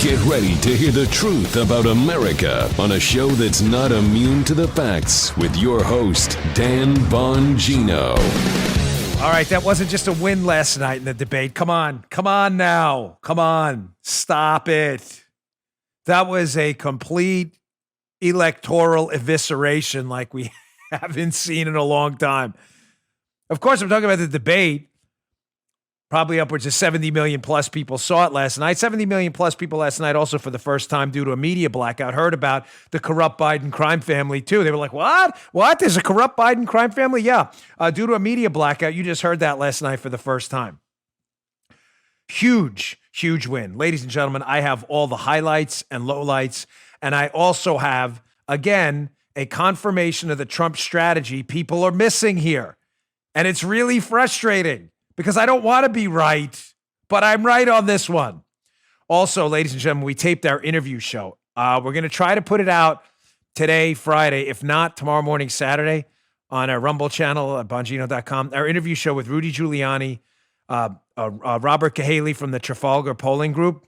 Get ready to hear the truth about America on a show that's not immune to the facts with your host, Dan Bongino. All right, that wasn't just a win last night in the debate. Come on now. Come on. Stop it. That was a complete electoral evisceration like we haven't seen in a long time. Of course, I'm talking about the debate. Probably upwards of 70 million plus people saw it last night. 70 million plus people last night also for the first time due to a media blackout heard about the corrupt Biden crime family too. They were like, what? What? There's a corrupt Biden crime family? Yeah. Due to a media blackout. You just heard that last night for the first time. Huge win. Ladies and gentlemen, I have all the highlights and lowlights. And I also have, again, a confirmation of the Trump strategy people are missing here. And it's really frustrating. Because I don't want to be right, but I'm right on this one. Also, ladies and gentlemen, we taped our interview show. We're going to try to put it out today, Friday, if not tomorrow morning, Saturday, on our Rumble channel at Bongino.com. Our interview show with Rudy Giuliani, Robert Cahaley from the Trafalgar Polling Group,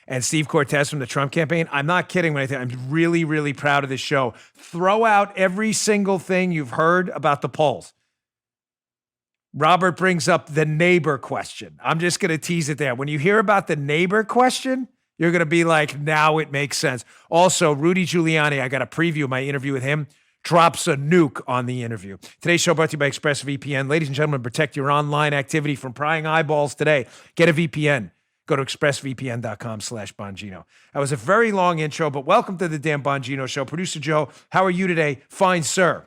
and Steve Cortez from the Trump campaign. I'm not kidding when I think I'm really, really proud of this show. Throw out every single thing you've heard about the polls. Robert brings up the neighbor question. I'm just going to tease it there. When you hear about the neighbor question, you're going to be like, now it makes sense. Also, Rudy Giuliani, I got a preview of my interview with him, drops a nuke on the interview. Today's show brought to you by ExpressVPN. Ladies and gentlemen, protect your online activity from prying eyeballs today. Get a VPN. Go to expressvpn.com/Bongino. That was a very long intro, but welcome to the Dan Bongino Show. Producer Joe, how are you today? Fine, sir.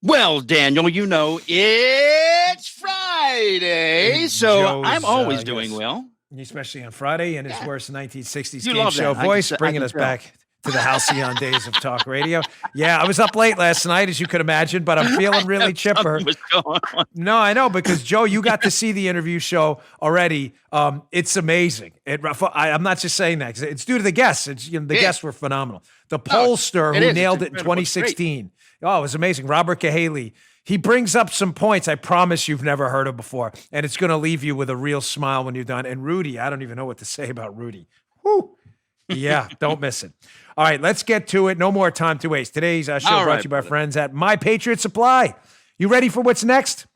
Well, Daniel, you know, it's Friday, so Joe's, I'm always doing well. Especially on Friday and his worst 1960s You game love show that. voice, I bringing can us tell. back to the halcyon days of talk radio. Yeah, I was up late last night, as you could imagine, but I'm feeling really chipper. Something was going on. No, I know, because, Joe, you got to see the interview show already. It's amazing. I'm not just saying that. 'Cause it's due to the guests. The guests were phenomenal. The pollster it who is. nailed It's it in incredible. It's 2016. Oh, it was amazing. Robert Cahaley. He brings up some points I promise you've never heard of before, and it's going to leave you with a real smile when you're done. And Rudy, I don't even know what to say about Rudy. Whew. Yeah, don't miss it. All right, let's get to it. No more time to waste. Today's show All brought right, to you by brother. friends at My Patriot Supply. You ready for what's next?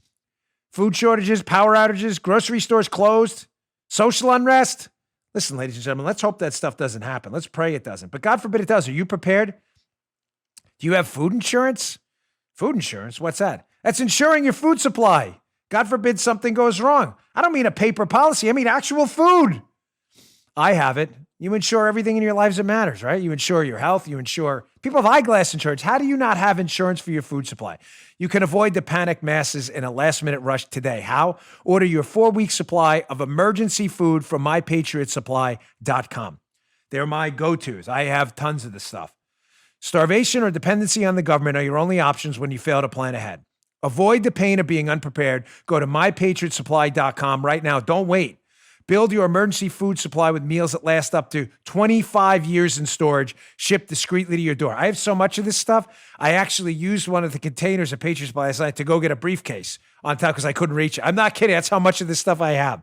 Food shortages, power outages, grocery stores closed, social unrest. Listen, ladies and gentlemen, let's hope that stuff doesn't happen. Let's pray it doesn't. But God forbid it does. Are you prepared? Do you have food insurance? Food insurance? What's that? That's insuring your food supply. God forbid something goes wrong. I don't mean a paper policy. I mean actual food. I have it. You insure everything in your lives that matters, right? You insure your health. You insure people have eyeglass insurance. How do you not have insurance for your food supply? You can avoid the panic masses in a last-minute rush today. How? Order your 4-week supply of emergency food from mypatriotsupply.com. They're my go-tos. I have tons of this stuff. Starvation or dependency on the government are your only options when you fail to plan ahead. Avoid the pain of being unprepared. Go to mypatriotsupply.com right now. Don't wait. Build your emergency food supply with meals that last up to 25 years in storage, shipped discreetly to your door. I have so much of this stuff. I actually used one of the containers at Patriot Supply last night to go get a briefcase on top because I couldn't reach it. I'm not kidding. That's how much of this stuff I have.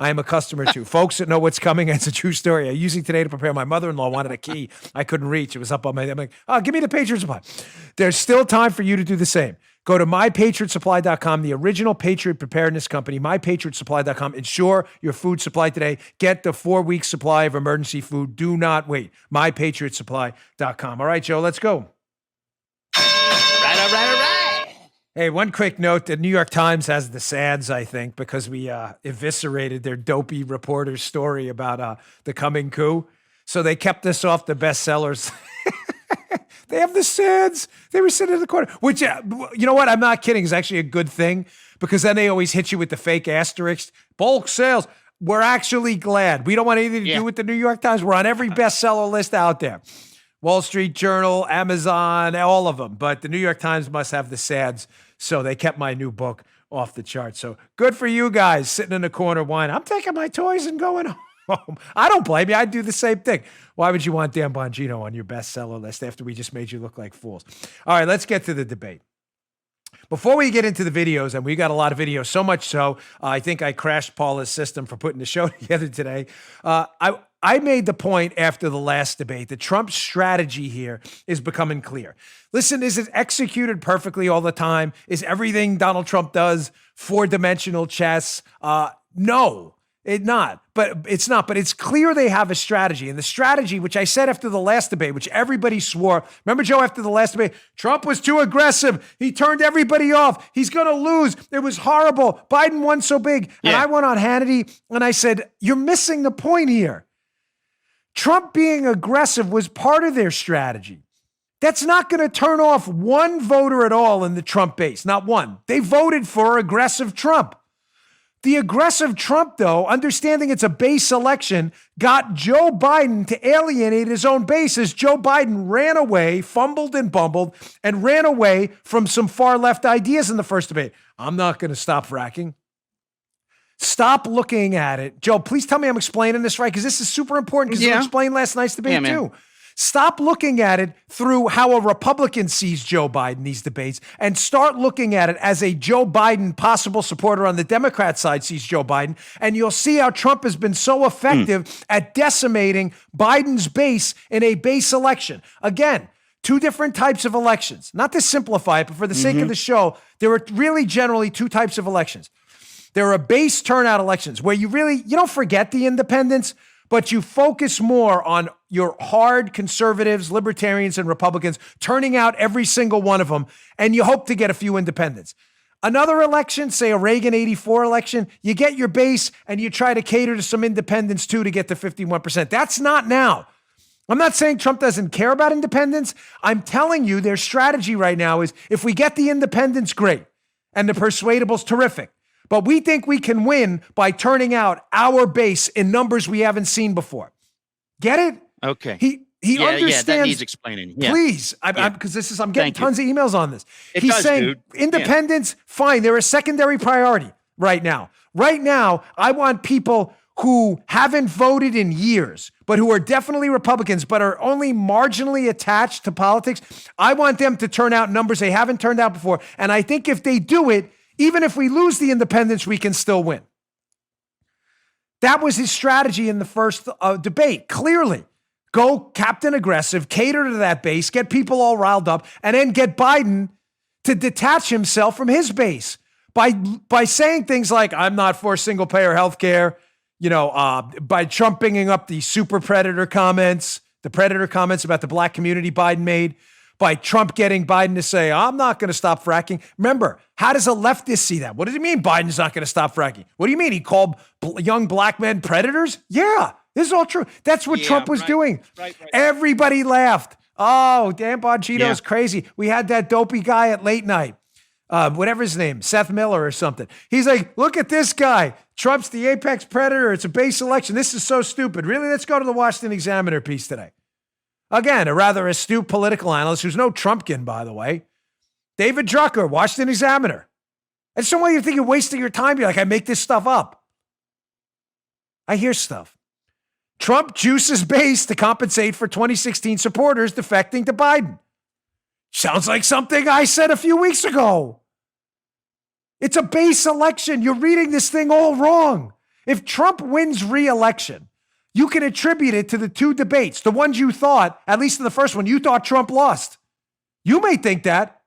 I am a customer too. Folks that know what's coming, it's a true story. I using today to prepare. My mother-in-law wanted a key. I couldn't reach. It was up on my, I'm like, oh, give me the Patriot Supply. There's still time for you to do the same. Go to mypatriotsupply.com, the original Patriot preparedness company, mypatriotsupply.com. Insure your food supply today. Get the 4-week supply of emergency food. Do not wait. Mypatriotsupply.com. All right, Joe, let's go. All right. Hey, one quick note. The New York Times has the sads, I think, because we eviscerated their dopey reporter's story about the coming coup. So they kept us off the bestsellers. They have the sads. They were sitting in the corner, which, you know what? I'm not kidding. It's actually a good thing because then they always hit you with the fake asterisk. Bulk sales. We're actually glad. We don't want anything to do with the New York Times. We're on every bestseller list out there. Wall Street Journal, Amazon, all of them. But the New York Times must have the sads. So they kept my new book off the chart. So good for you guys sitting in the corner whining. I'm taking my toys and going home. I don't blame you. I'd do the same thing. Why would you want Dan Bongino on your bestseller list after we just made you look like fools? All right, let's get to the debate. Before we get into the videos, and we got a lot of videos, so much so, I think I crashed Paula's system for putting the show together today. I made the point after the last debate that Trump's strategy here is becoming clear. Listen, is it executed perfectly all the time? Is everything Donald Trump does four-dimensional chess? No. It's not. But it's clear they have a strategy. And the strategy, which I said after the last debate, which everybody swore, remember, Joe, after the last debate, Trump was too aggressive. He turned everybody off. He's going to lose. It was horrible. Biden won so big. Yeah. And I went on Hannity and I said, you're missing the point here. Trump being aggressive was part of their strategy. That's not going to turn off one voter at all in the Trump base. Not one. They voted for aggressive Trump. The aggressive Trump, though, understanding it's a base election, got Joe Biden to alienate his own base as Joe Biden ran away, fumbled and bumbled, and ran away from some far-left ideas in the first debate. I'm not going to stop fracking. Stop looking at it. Joe, please tell me I'm explaining this right, because this is super important, because you explained last night's debate, too. Stop looking at it through how a Republican sees Joe Biden, these debates, and start looking at it as a Joe Biden possible supporter on the Democrat side sees Joe Biden, and you'll see how Trump has been so effective at decimating Biden's base in a base election. Again, two different types of elections. Not to simplify it, but for the sake of the show, there are really generally two types of elections. There are base turnout elections where you don't forget the independents, but you focus more on your hard conservatives, libertarians, and Republicans turning out every single one of them, and you hope to get a few independents. Another election, say a Reagan 84 election, you get your base and you try to cater to some independents too to get to 51%. That's not now. I'm not saying Trump doesn't care about independents. I'm telling you their strategy right now is if we get the independents, great, and the persuadables, terrific. But we think we can win by turning out our base in numbers we haven't seen before. Get it? Okay. He understands. Yeah, that needs explaining. Yeah. Please, because I'm getting tons of emails on this. He's saying dude. independents, fine, they're a secondary priority right now. Right now, I want people who haven't voted in years, but who are definitely Republicans, but are only marginally attached to politics. I want them to turn out numbers they haven't turned out before. And I think if they do it, even if we lose the independents, we can still win. That was his strategy in the first debate. Clearly, go Captain Aggressive, cater to that base, get people all riled up, and then get Biden to detach himself from his base by saying things like, I'm not for single-payer health care, by trumping up the super predator comments, the predator comments about the black community Biden made, by Trump getting Biden to say, I'm not going to stop fracking. Remember, how does a leftist see that? What does he mean Biden's not going to stop fracking? What do you mean? He called young black men predators? Yeah, this is all true. That's what Trump was doing. Right. Everybody laughed. Oh, Dan Bongino's crazy. We had that dopey guy at late night, whatever his name, Seth Miller or something. He's like, look at this guy. Trump's the apex predator. It's a base election. This is so stupid. Really? Let's go to the Washington Examiner piece today. Again, a rather astute political analyst who's no Trumpkin, by the way. David Drucker, Washington Examiner. And so while you think you're wasting your time, you're like, I make this stuff up. I hear stuff. Trump juices base to compensate for 2016 supporters defecting to Biden. Sounds like something I said a few weeks ago. It's a base election. You're reading this thing all wrong. If Trump wins re-election, you can attribute it to the two debates, the ones you thought, at least in the first one, you thought Trump lost. You may think that,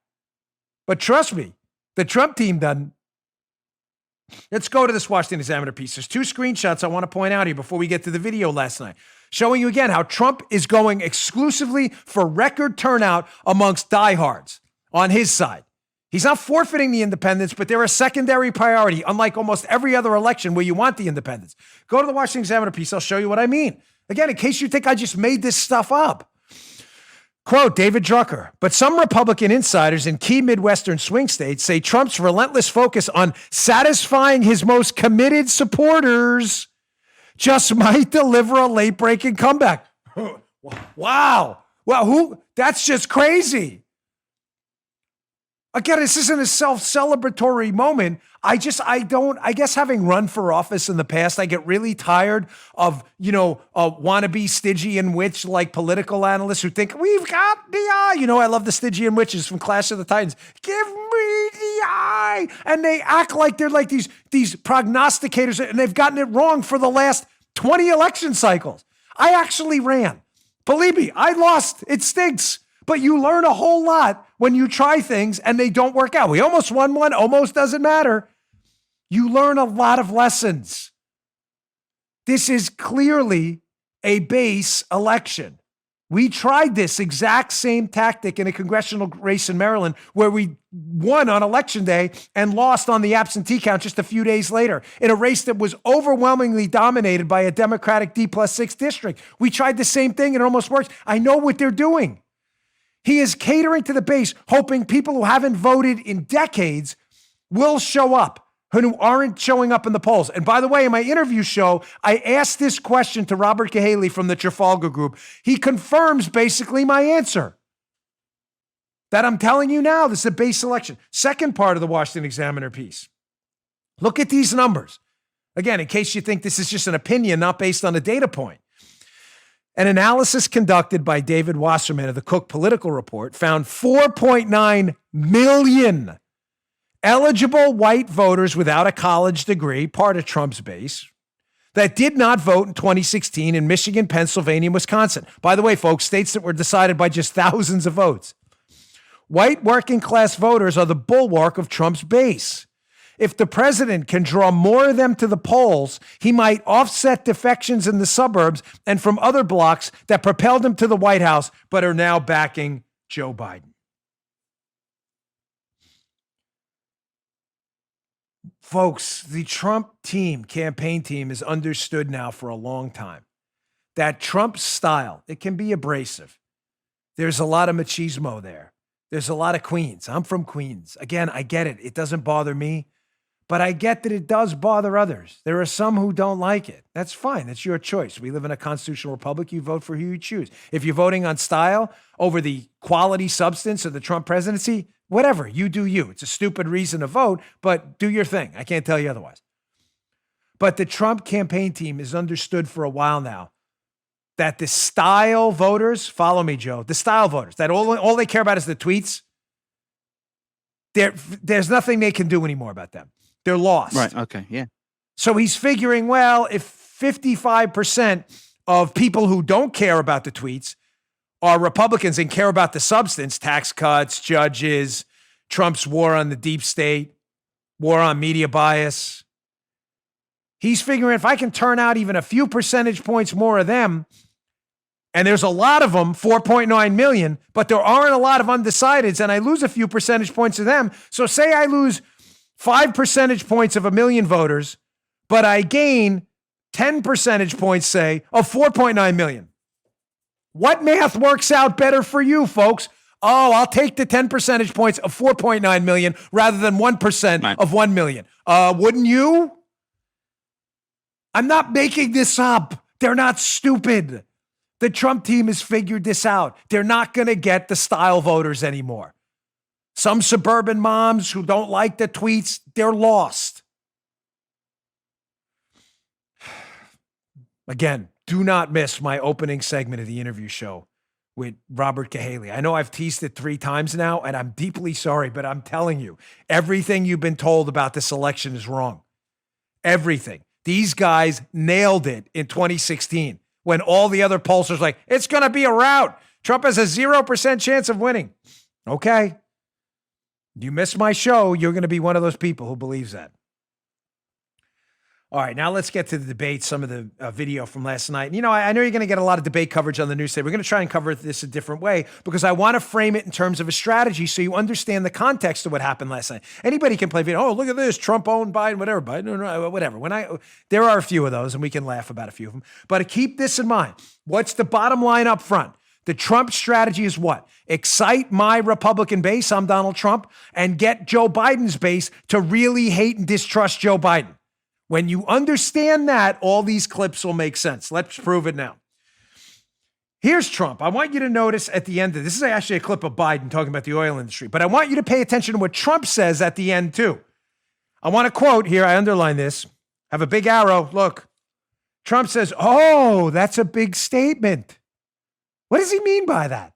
but trust me, the Trump team doesn't. Let's go to this Washington Examiner piece. There's two screenshots I want to point out here before we get to the video last night, showing you again how Trump is going exclusively for record turnout amongst diehards on his side. He's not forfeiting the independents, but they're a secondary priority, unlike almost every other election where you want the independents. Go to the Washington Examiner piece. I'll show you what I mean. Again, in case you think I just made this stuff up. Quote, David Drucker, but some Republican insiders in key Midwestern swing states say Trump's relentless focus on satisfying his most committed supporters just might deliver a late-breaking comeback. Wow. Well, that's just crazy. Again, this isn't a self-celebratory moment. I guess having run for office in the past, I get really tired of, wannabe Stygian witch like political analysts who think we've got the eye. I love the Stygian witches from Clash of the Titans. Give me the eye. And they act like they're like these prognosticators, and they've gotten it wrong for the last 20 election cycles. I actually ran. Believe me, I lost. It stinks. But you learn a whole lot when you try things and they don't work out. We almost won one, almost doesn't matter. You learn a lot of lessons. This is clearly a base election. We tried this exact same tactic in a congressional race in Maryland where we won on election day and lost on the absentee count just a few days later in a race that was overwhelmingly dominated by a Democratic D+6 district. We tried the same thing and it almost works. I know what they're doing. He is catering to the base, hoping people who haven't voted in decades will show up, who aren't showing up in the polls. And by the way, in my interview show, I asked this question to Robert Cahaley from the Trafalgar Group. He confirms basically my answer that I'm telling you now. This is a base election. Second part of the Washington Examiner piece. Look at these numbers. Again, in case you think this is just an opinion, not based on a data point. An analysis conducted by David Wasserman of the Cook Political Report found 4.9 million eligible white voters without a college degree, part of Trump's base, that did not vote in 2016 in Michigan, Pennsylvania, and Wisconsin. By the way, folks, states that were decided by just thousands of votes. White working class voters are the bulwark of Trump's base. If the president can draw more of them to the polls, he might offset defections in the suburbs and from other blocs that propelled him to the White House, but are now backing Joe Biden. Folks, the Trump campaign team is understood now for a long time that Trump's style, it can be abrasive. There's a lot of machismo there. There's a lot of Queens. I'm from Queens. Again, I get it. It doesn't bother me. But I get that it does bother others. There are some who don't like it. That's fine. That's your choice. We live in a constitutional republic. You vote for who you choose. If you're voting on style over the quality substance of the Trump presidency, whatever, you do you. It's a stupid reason to vote, but do your thing. I can't tell you otherwise. But the Trump campaign team is understood for a while now that the style voters, follow me, Joe, the style voters, that all they care about is the tweets. There's nothing they can do anymore about them. They're lost. Right. Okay. Yeah. So he's figuring, well, if 55% of people who don't care about the tweets are Republicans and care about the substance, tax cuts, judges, Trump's war on the deep state, war on media bias, he's figuring if I can turn out even a few percentage points more of them, and there's a lot of them, 4.9 million, but there aren't a lot of undecideds, and I lose a few percentage points of them. So say I lose 5 percentage points of 1 million voters, but I gain 10 percentage points, say, of 4.9 million. What math works out better for you, folks? Oh, I'll take the 10 percentage points of 4.9 million rather than 1% of 1 million. Wouldn't you? I'm not making this up. They're not stupid. The Trump team has figured this out. They're not going to get the style voters anymore. Some suburban moms who don't like the tweets, they're lost. Again, do not miss my opening segment of the interview show with Robert Cahaley. I know I've teased it 3 times now, and I'm deeply sorry, but I'm telling you, everything you've been told about this election is wrong. Everything. These guys nailed it in 2016 when all the other pollsters were like, it's going to be a rout. Trump has a 0% chance of winning. Okay. You miss my show, you're going to be one of those people who believes that. All right, now let's get to the debate, some of the video from last night. And, I know you're going to get a lot of debate coverage on the news today. We're going to try and cover this a different way because I want to frame it in terms of a strategy so you understand the context of what happened last night. Anybody can play video. Oh, look at this. Trump owned Biden, whatever. Biden, whatever. There are a few of those, and we can laugh about a few of them. But keep this in mind. What's the bottom line up front? The Trump strategy is what? Excite my Republican base, I'm Donald Trump, and get Joe Biden's base to really hate and distrust Joe Biden. When you understand that, all these clips will make sense. Let's prove it now. Here's Trump. I want you to notice at the end of this is actually a clip of Biden talking about the oil industry, but I want you to pay attention to what Trump says at the end too. I want to quote here. I underline this. Have a big arrow. Look, Trump says, "Oh, that's a big statement." What does he mean by that?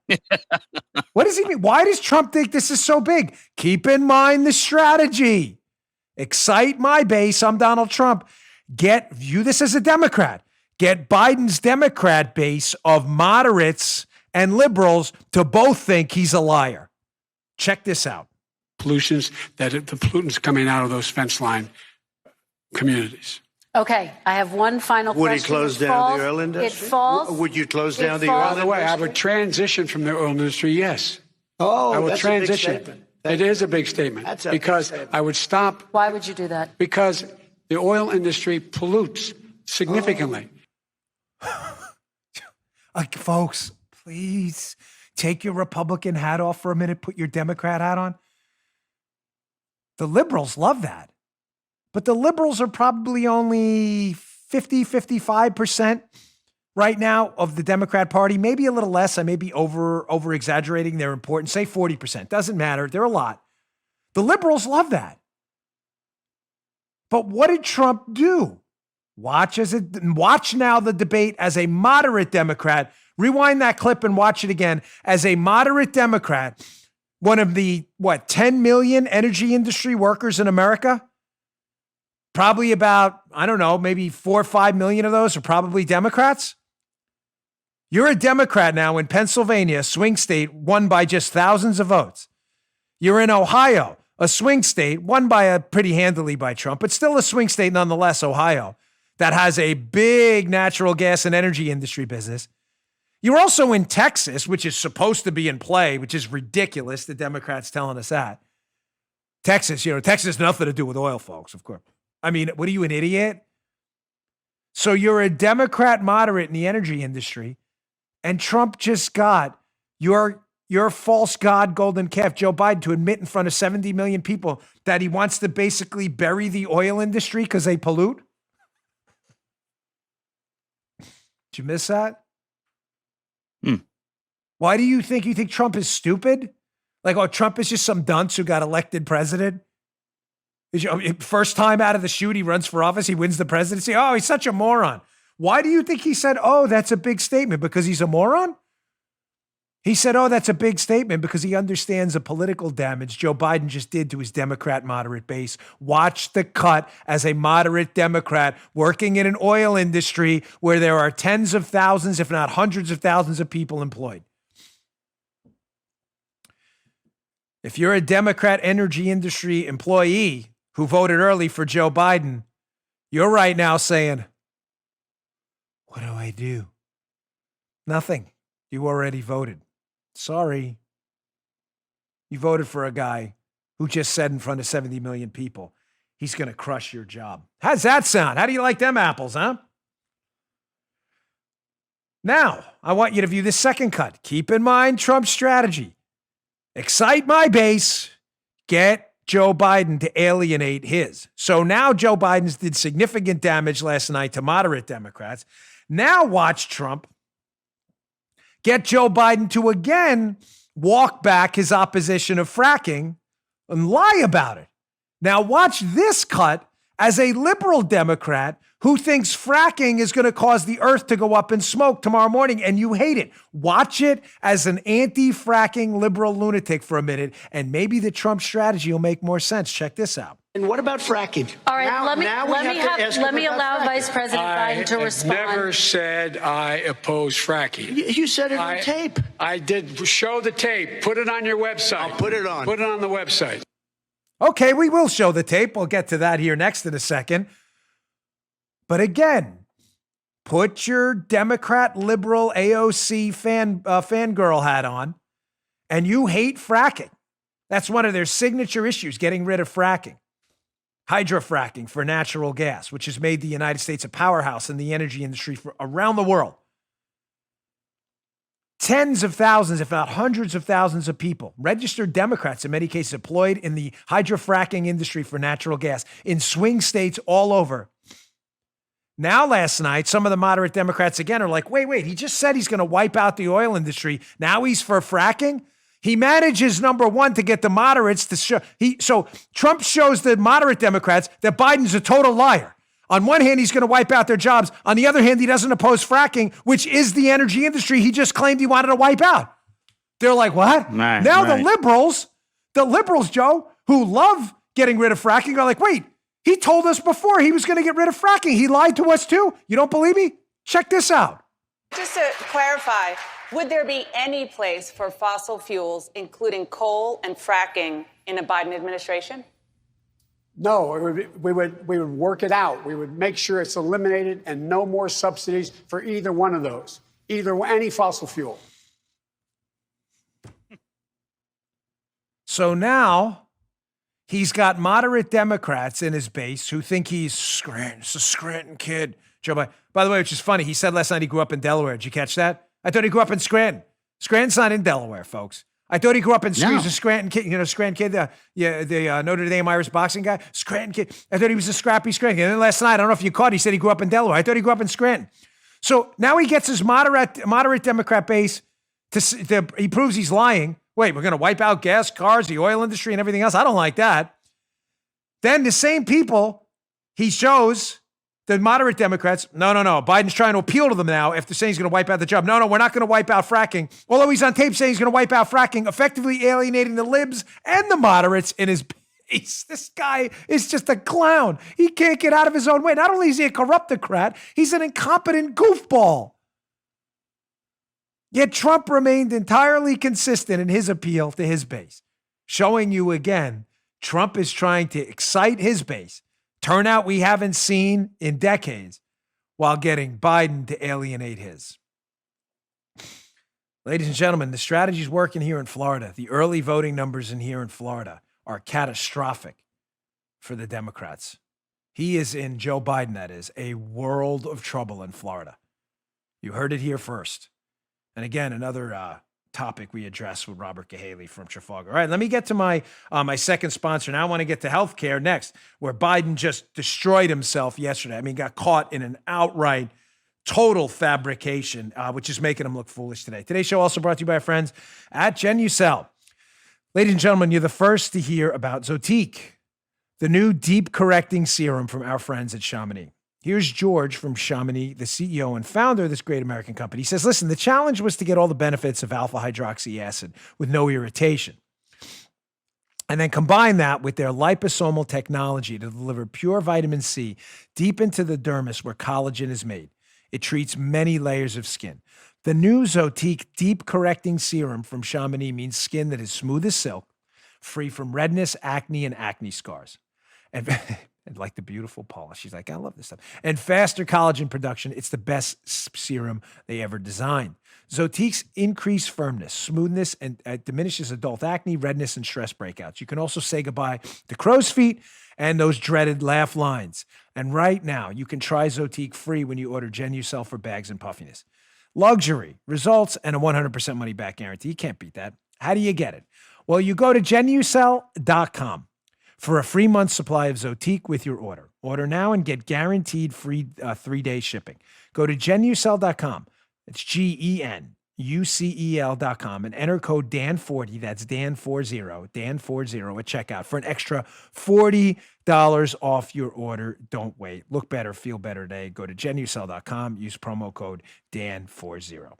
What does he mean? Why does Trump think this is so big? Keep in mind the strategy. Excite my base. I'm Donald Trump. View this as a Democrat. Get Biden's Democrat base of moderates and liberals to both think he's a liar. Check this out. Pollutions, the pollutants coming out of those fence line communities. Okay, I have one final question. Would he close down the oil industry? It falls. Would you close down the falls. oil By industry? the way, I would transition from the oil industry, yes. Oh, I would that's transition. a big statement. It is a big statement That's a big because statement. I would stop Why would you do that? because the oil industry pollutes significantly. Folks, please take your Republican hat off for a minute. Put your Democrat hat on. The liberals love that. But the liberals are probably only 55% right now of the Democrat Party, maybe a little less. I may be over exaggerating their importance. Say 40%. Doesn't matter. They're a lot. The liberals love that. But what did Trump do? Watch now the debate as a moderate Democrat. Rewind that clip and watch it again. As a moderate Democrat, one of the, 10 million energy industry workers in America? Probably about, I don't know, maybe 4 or 5 million of those are probably Democrats. You're a Democrat now in Pennsylvania, a swing state, won by just thousands of votes. You're in Ohio, a swing state, won by pretty handily by Trump, but still a swing state nonetheless, Ohio, that has a big natural gas and energy industry business. You're also in Texas, which is supposed to be in play, which is ridiculous, the Democrats telling us that. Texas has nothing to do with oil, folks, of course. I mean, what are you, an idiot? So you're a Democrat moderate in the energy industry, and Trump just got your false god golden calf, Joe Biden, to admit in front of 70 million people that he wants to basically bury the oil industry because they pollute. Did you miss that? Why do you think Trump is stupid? Like, Trump is just some dunce who got elected president? First time out of the chute, he runs for office, he wins the presidency. Oh, he's such a moron. Why do you think he said, oh, that's a big statement? Because he's a moron? He said, oh, that's a big statement because he understands the political damage Joe Biden just did to his Democrat moderate base. Watch the cut as a moderate Democrat working in an oil industry where there are tens of thousands, if not hundreds of thousands of people employed. If you're a Democrat energy industry employee who voted early for Joe Biden, you're right now saying, what do I do? Nothing. You already voted. Sorry. You voted for a guy who just said in front of 70 million people, he's going to crush your job. How's that sound? How do you like them apples, huh? Now, I want you to view this second cut. Keep in mind Trump's strategy. Excite my base. Get Joe Biden to alienate his. So now Joe Biden's did significant damage last night to moderate Democrats. Now watch Trump get Joe Biden to again walk back his opposition of fracking and lie about it. Now watch this cut as a liberal Democrat who thinks fracking is going to cause the earth to go up in smoke tomorrow morning, and you hate it. Watch it as an anti-fracking liberal lunatic for a minute, and maybe the Trump strategy will make more sense. Check this out. And what about fracking? All right, let me allow Vice President Biden to respond. I never said I oppose fracking. You said it on tape. I did show the tape. Put it on your website. I'll put it on. Put it on the website. Okay, we will show the tape. We'll get to that here next in a second. But again, put your Democrat liberal AOC fangirl hat on, and you hate fracking. That's one of their signature issues, getting rid of fracking. Hydrofracking for natural gas, which has made the United States a powerhouse in the energy industry for around the world. Tens of thousands, if not hundreds of thousands of people, registered Democrats in many cases employed in the hydrofracking industry for natural gas in swing states all over. Now, last night, some of the moderate Democrats again are like, wait, he just said he's going to wipe out the oil industry. Now he's for fracking. He manages, number one, to get the moderates to show. So Trump shows the moderate Democrats that Biden's a total liar. On one hand, he's going to wipe out their jobs. On the other hand, he doesn't oppose fracking, which is the energy industry he just claimed he wanted to wipe out. They're like, what? Right, now right. the liberals, Joe, who love getting rid of fracking, are like, wait, he told us before he was going to get rid of fracking. He lied to us too. You don't believe me? Check this out. Just to clarify, would there be any place for fossil fuels, including coal and fracking, in a Biden administration? No, we would work it out. We would make sure it's eliminated and no more subsidies for either one of those, any fossil fuel. So now he's got moderate Democrats in his base who think he's Scranton. It's a Scranton kid. Joe Biden. By the way, which is funny, he said last night he grew up in Delaware. Did you catch that? I thought he grew up in Scranton. Scranton's not in Delaware, folks. I thought he grew up in he was a Scranton kid, Scranton kid, the Notre Dame Irish boxing guy, Scranton kid. I thought he was a scrappy Scranton kid. And then last night, I don't know if you caught, he said he grew up in Delaware. I thought he grew up in Scranton. So now he gets his moderate Democrat base he proves he's lying. Wait, we're going to wipe out gas, cars, the oil industry, and everything else. I don't like that. Then the same people he shows, the moderate Democrats, no. Biden's trying to appeal to them now after saying he's going to wipe out the job. No, we're not going to wipe out fracking. Although he's on tape saying he's going to wipe out fracking, effectively alienating the libs and the moderates in his base. This guy is just a clown. He can't get out of his own way. Not only is he a corruptocrat, he's an incompetent goofball. Yet Trump remained entirely consistent in his appeal to his base, showing you again, Trump is trying to excite his base, turnout we haven't seen in decades, while getting Biden to alienate his. Ladies and gentlemen, the strategy's working here in Florida. The early voting numbers in here in Florida are catastrophic for the Democrats. He is in, Joe Biden, that is, a world of trouble in Florida. You heard it here first. And again, another topic we addressed with Robert Cahaley from Trafalgar. All right, let me get to my second sponsor. Now I want to get to healthcare next, where Biden just destroyed himself yesterday. I mean, got caught in an outright total fabrication, which is making him look foolish today. Today's show also brought to you by our friends at Genucel. Ladies and gentlemen, you're the first to hear about Zotique, the new deep correcting serum from our friends at Chamonix. Here's George from Chamonix, the CEO and founder of this great American company. He says, listen, the challenge was to get all the benefits of alpha hydroxy acid with no irritation. And then combine that with their liposomal technology to deliver pure vitamin C deep into the dermis where collagen is made. It treats many layers of skin. The new Zotique Deep Correcting Serum from Chamonix means skin that is smooth as silk, free from redness, acne, and acne scars. And like the beautiful Paula, she's like, I love this stuff. And faster collagen production. It's the best serum they ever designed. Zotique's increased firmness, smoothness, and diminishes adult acne, redness, and stress breakouts. You can also say goodbye to crow's feet and those dreaded laugh lines. And right now, you can try Zotique free when you order Genucel for bags and puffiness. Luxury, results, and a 100% money-back guarantee. You can't beat that. How do you get it? Well, you go to Genucel.com for a free month supply of Zotique with your order. Order now and get guaranteed free 3-day shipping. Go to Genucel.com. It's GENUCEL.com and enter code DAN40, that's DAN40, DAN40 at checkout for an extra $40 off your order. Don't wait. Look better, feel better today. Go to Genucel.com, use promo code DAN40.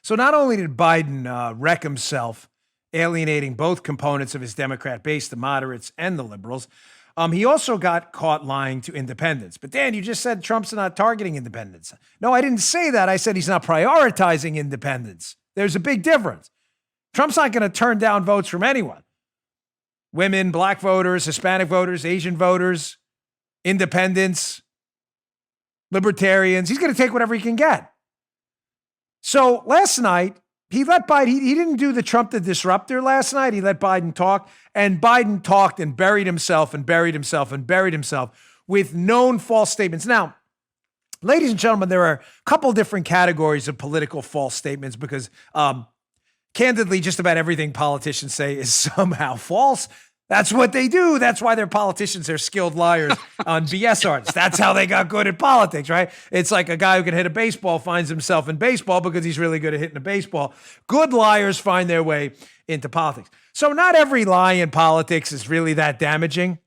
So not only did Biden wreck himself, alienating both components of his Democrat base, the moderates and the liberals, he also got caught lying to independents. But Dan, you just said Trump's not targeting independents. No, I didn't say that. I said he's not prioritizing independents. There's a big difference. Trump's not going to turn down votes from anyone. Women, black voters, Hispanic voters, Asian voters, independents, libertarians. He's going to take whatever he can get. So last night, he let Biden, he didn't do the Trump the disruptor last night. He let Biden talk, and Biden talked and buried himself and buried himself and buried himself with known false statements. Now, ladies and gentlemen, there are a couple different categories of political false statements because candidly, just about everything politicians say is somehow false. That's what they do. That's why they're politicians. They're skilled liars on BS artists. That's how they got good at politics, right? It's like a guy who can hit a baseball finds himself in baseball because he's really good at hitting a baseball. Good liars find their way into politics. So not every lie in politics is really that damaging.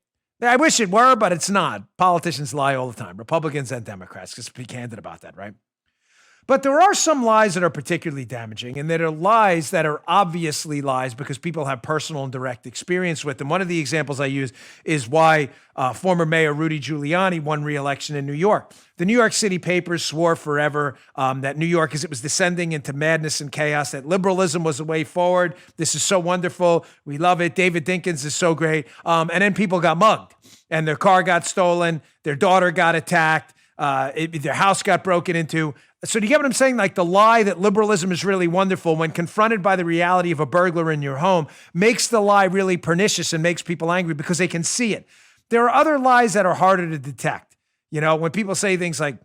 I wish it were, but it's not. Politicians lie all the time, Republicans and Democrats. Just be candid about that, right? But there are some lies that are particularly damaging, and that are lies that are obviously lies because people have personal and direct experience with them. One of the examples I use is why former Mayor Rudy Giuliani won re-election in New York. The New York City papers swore forever that New York, as it was descending into madness and chaos, that liberalism was the way forward. This is so wonderful. We love it. David Dinkins is so great. And then people got mugged, and their car got stolen. Their daughter got attacked. Their house got broken into. So do you get what I'm saying? Like the lie that liberalism is really wonderful when confronted by the reality of a burglar in your home makes the lie really pernicious and makes people angry because they can see it. There are other lies that are harder to detect. You know, when people say things like,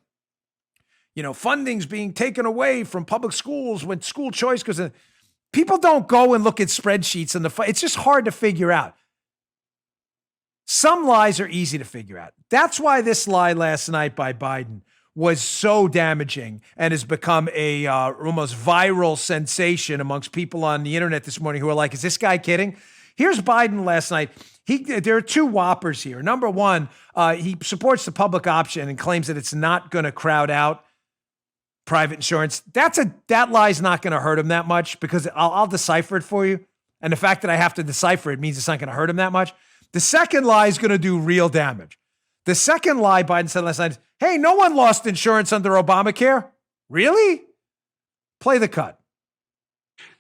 you know, funding's being taken away from public schools when school choice goes in. People don't go and look at spreadsheets and it's just hard to figure out. Some lies are easy to figure out. That's why this lie last night by Biden was so damaging and has become a almost viral sensation amongst people on the internet this morning who are like, is this guy kidding? Here's Biden last night. There are two whoppers here. Number one, he supports the public option and claims that it's not going to crowd out private insurance. That lie's not going to hurt him that much because I'll decipher it for you. And the fact that I have to decipher it means it's not going to hurt him that much. The second lie is going to do real damage. The second lie Biden said last night is, hey, no one lost insurance under Obamacare. Really? Play the cut.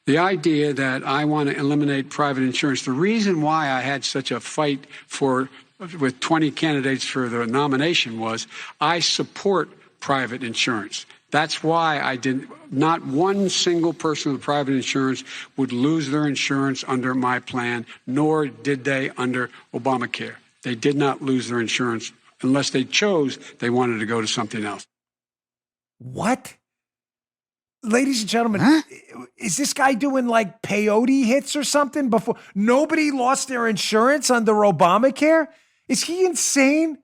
The idea that I want to eliminate private insurance, the reason why I had such a fight with 20 candidates for the nomination was I support private insurance. That's why I didn't. Not one single person with private insurance would lose their insurance under my plan, nor did they under Obamacare. They did not lose their insurance unless they chose they wanted to go to something else. What? Ladies and gentlemen, is this guy doing like peyote hits or something before? Nobody lost their insurance under Obamacare? Is he insane?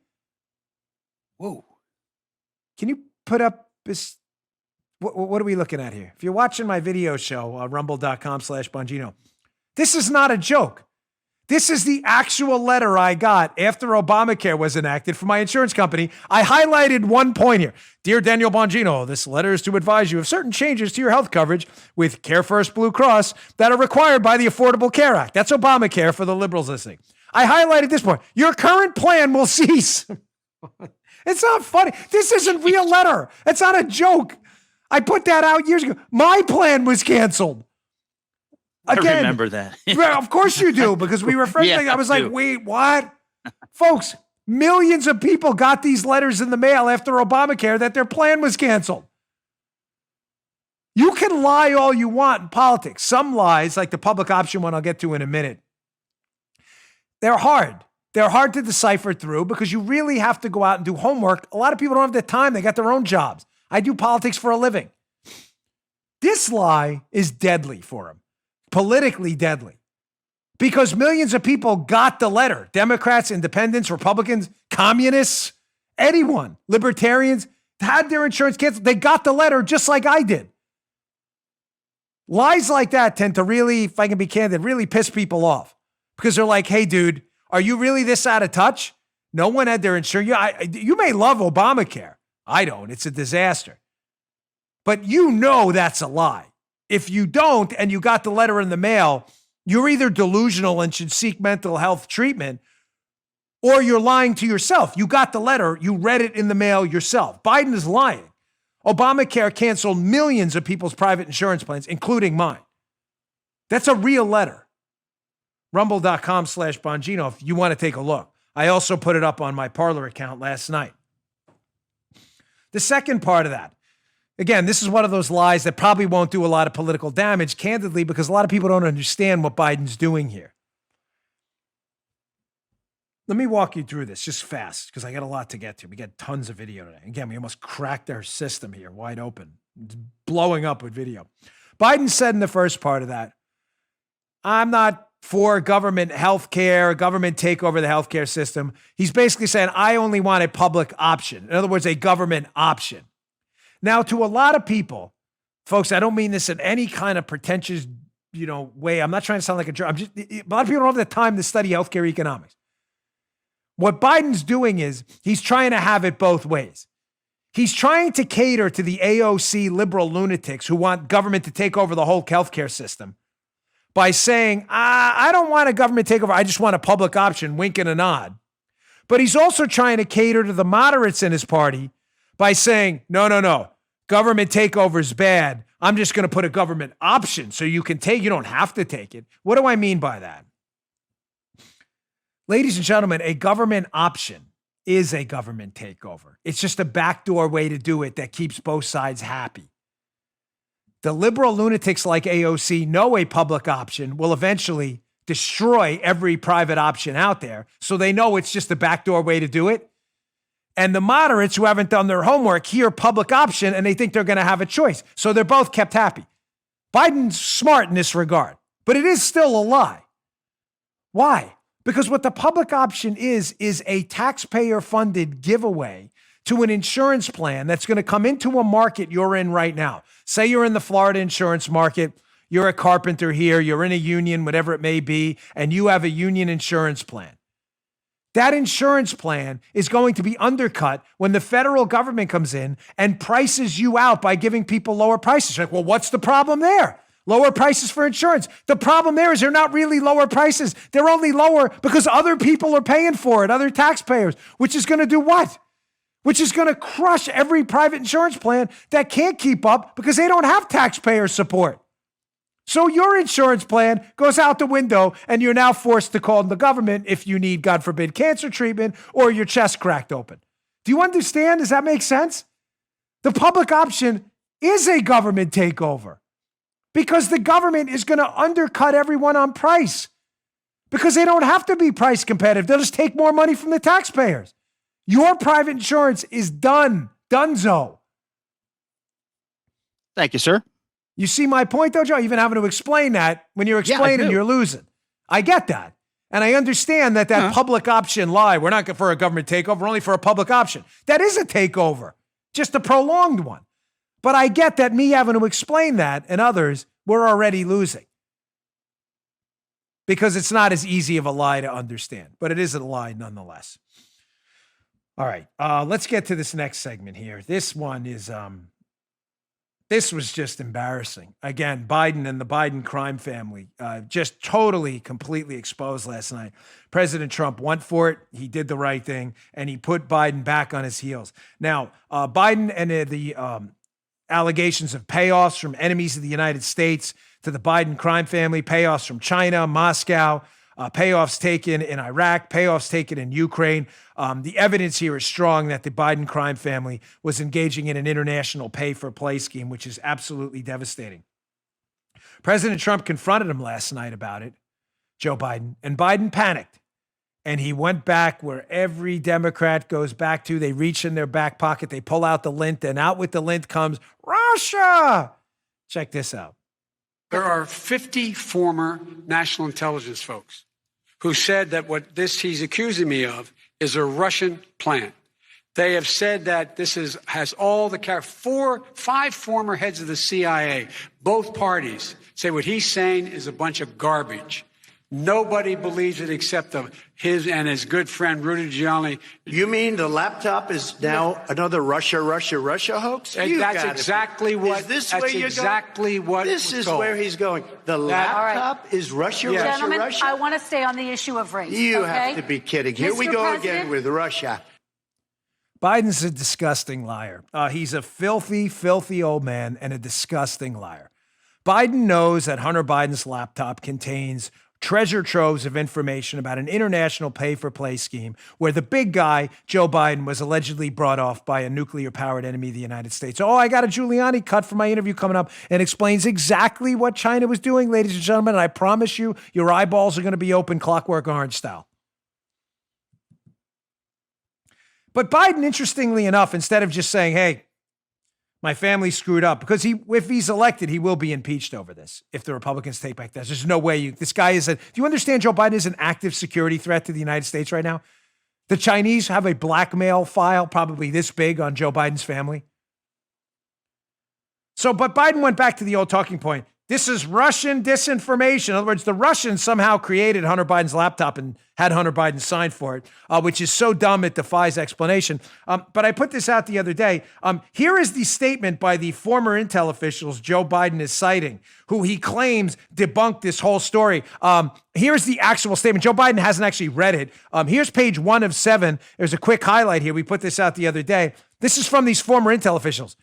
Whoa. Can you put up this? What are we looking at here? If you're watching my video show, rumble.com/Bongino, this is not a joke. This is the actual letter I got after Obamacare was enacted from my insurance company. I highlighted one point here. Dear Daniel Bongino, this letter is to advise you of certain changes to your health coverage with Care First Blue Cross that are required by the Affordable Care Act. That's Obamacare for the liberals listening. I highlighted this point. Your current plan will cease. It's not funny. This isn't real letter. It's not a joke. I put that out years ago. My plan was canceled. Again, I remember that. Of course you do, because we referred to it. I was like, wait, what? Folks, millions of people got these letters in the mail after Obamacare that their plan was canceled. You can lie all you want in politics. Some lies, like the public option one I'll get to in a minute, they're hard. They're hard to decipher through because you really have to go out and do homework. A lot of people don't have the time. They got their own jobs. I do politics for a living. This lie is deadly for them. Politically deadly, because millions of people got the letter. Democrats, independents, Republicans, communists, anyone, libertarians had their insurance canceled. They got the letter just like I did. Lies like that tend to really, if I can be candid, really piss people off because they're like, hey, dude, are you really this out of touch? No one had their insurance. You may love Obamacare. I don't. It's a disaster. But you know that's a lie. If you don't, and you got the letter in the mail, you're either delusional and should seek mental health treatment, or you're lying to yourself. You got the letter, you read it in the mail yourself. Biden is lying. Obamacare canceled millions of people's private insurance plans, including mine. That's a real letter. Rumble.com/Bongino if you want to take a look. I also put it up on my Parler account last night. The second part of that, again, this is one of those lies that probably won't do a lot of political damage, candidly, because a lot of people don't understand what Biden's doing here. Let me walk you through this just fast because I got a lot to get to. We got tons of video today. Again, we almost cracked our system here wide open. It's blowing up with video. Biden said in the first part of that, I'm not for government healthcare, government takeover of the healthcare system. He's basically saying, I only want a public option. In other words, a government option. Now, to a lot of people, folks, I don't mean this in any kind of pretentious, way. I'm not trying to sound like a jerk. A lot of people don't have the time to study healthcare economics. What Biden's doing is he's trying to have it both ways. He's trying to cater to the AOC liberal lunatics who want government to take over the whole healthcare system by saying, I don't want a government takeover. I just want a public option, wink and a nod. But he's also trying to cater to the moderates in his party by saying, no, government takeover is bad. I'm just going to put a government option so you don't have to take it. What do I mean by that? Ladies and gentlemen, a government option is a government takeover. It's just a backdoor way to do it that keeps both sides happy. The liberal lunatics like AOC know a public option will eventually destroy every private option out there, so they know it's just a backdoor way to do it. And the moderates who haven't done their homework hear public option and they think they're going to have a choice. So they're both kept happy. Biden's smart in this regard, but it is still a lie. Why? Because what the public option is a taxpayer-funded giveaway to an insurance plan that's going to come into a market you're in right now. Say you're in the Florida insurance market, you're a carpenter here, you're in a union, whatever it may be, and you have a union insurance plan. That insurance plan is going to be undercut when the federal government comes in and prices you out by giving people lower prices. Like, well, what's the problem there? Lower prices for insurance. The problem there is they're not really lower prices. They're only lower because other people are paying for it, other taxpayers, which is going to do what? Which is going to crush every private insurance plan that can't keep up because they don't have taxpayer support. So your insurance plan goes out the window and you're now forced to call the government if you need, God forbid, cancer treatment or your chest cracked open. Do you understand? Does that make sense? The public option is a government takeover because the government is going to undercut everyone on price because they don't have to be price competitive. They'll just take more money from the taxpayers. Your private insurance is donezo. Thank you, sir. You see my point, though, Joe? Even having to explain that, when you're explaining, you're losing. I get that. And I understand that public option lie. We're not for a government takeover, only for a public option. That is a takeover, just a prolonged one. But I get that me having to explain that and others, we're already losing. Because it's not as easy of a lie to understand. But it is a lie nonetheless. All right, let's get to this next segment here. This one is, this was just embarrassing. Again, Biden and the Biden crime family just totally, completely exposed last night. President Trump went for it. He did the right thing, and he put Biden back on his heels. Now, Biden and the allegations of payoffs from enemies of the United States to the Biden crime family, payoffs from China, Moscow, payoffs taken in Iraq, payoffs taken in Ukraine. The evidence here is strong that the Biden crime family was engaging in an international pay-for-play scheme, which is absolutely devastating. President Trump confronted him last night about it, Joe Biden, and Biden panicked. And he went back where every Democrat goes back to. They reach in their back pocket, they pull out the lint, and out with the lint comes Russia. Check this out. There are 50 former national intelligence folks who said that what he's accusing me of is a Russian plant. They have said that this has all the 5 former heads of the CIA, both parties, say what he's saying is a bunch of garbage. Nobody believes it except his and his good friend Rudy Giuliani. You mean the laptop is now another Russia hoax? That's exactly what. Is this that's where you're exactly going? what. This is told. where he's going. The laptop is Russia, Yes. Gentlemen, Russia. I want to stay on the issue of race. You okay? have to be kidding. Here we Mr. go President? again with Russia. Biden's a disgusting liar. He's a filthy, filthy old man and a disgusting liar. Biden knows that Hunter Biden's laptop contains treasure troves of information about an international pay-for-play scheme where the big guy, Joe Biden, was allegedly brought off by a nuclear-powered enemy of the United States. Oh, I got a Giuliani cut for my interview coming up and explains exactly what China was doing, ladies and gentlemen, and I promise you, your eyeballs are going to be open Clockwork Orange style. But Biden, interestingly enough, instead of just saying, hey, My family screwed up because if he's elected, he will be impeached over this. If the Republicans take back this, there's no way this guy do you understand Joe Biden is an active security threat to the United States right now? The Chinese have a blackmail file probably this big on Joe Biden's family. So, but Biden went back to the old talking point. This is Russian disinformation. In other words, the Russians somehow created Hunter Biden's laptop and had Hunter Biden sign for it, which is so dumb it defies explanation. But I put this out the other day. Here is the statement by the former intel officials Joe Biden is citing, who he claims debunked this whole story. Here's the actual statement. Joe Biden hasn't actually read it. Here's page 1 of 7. There's a quick highlight here. We put this out the other day. This is from these former intel officials.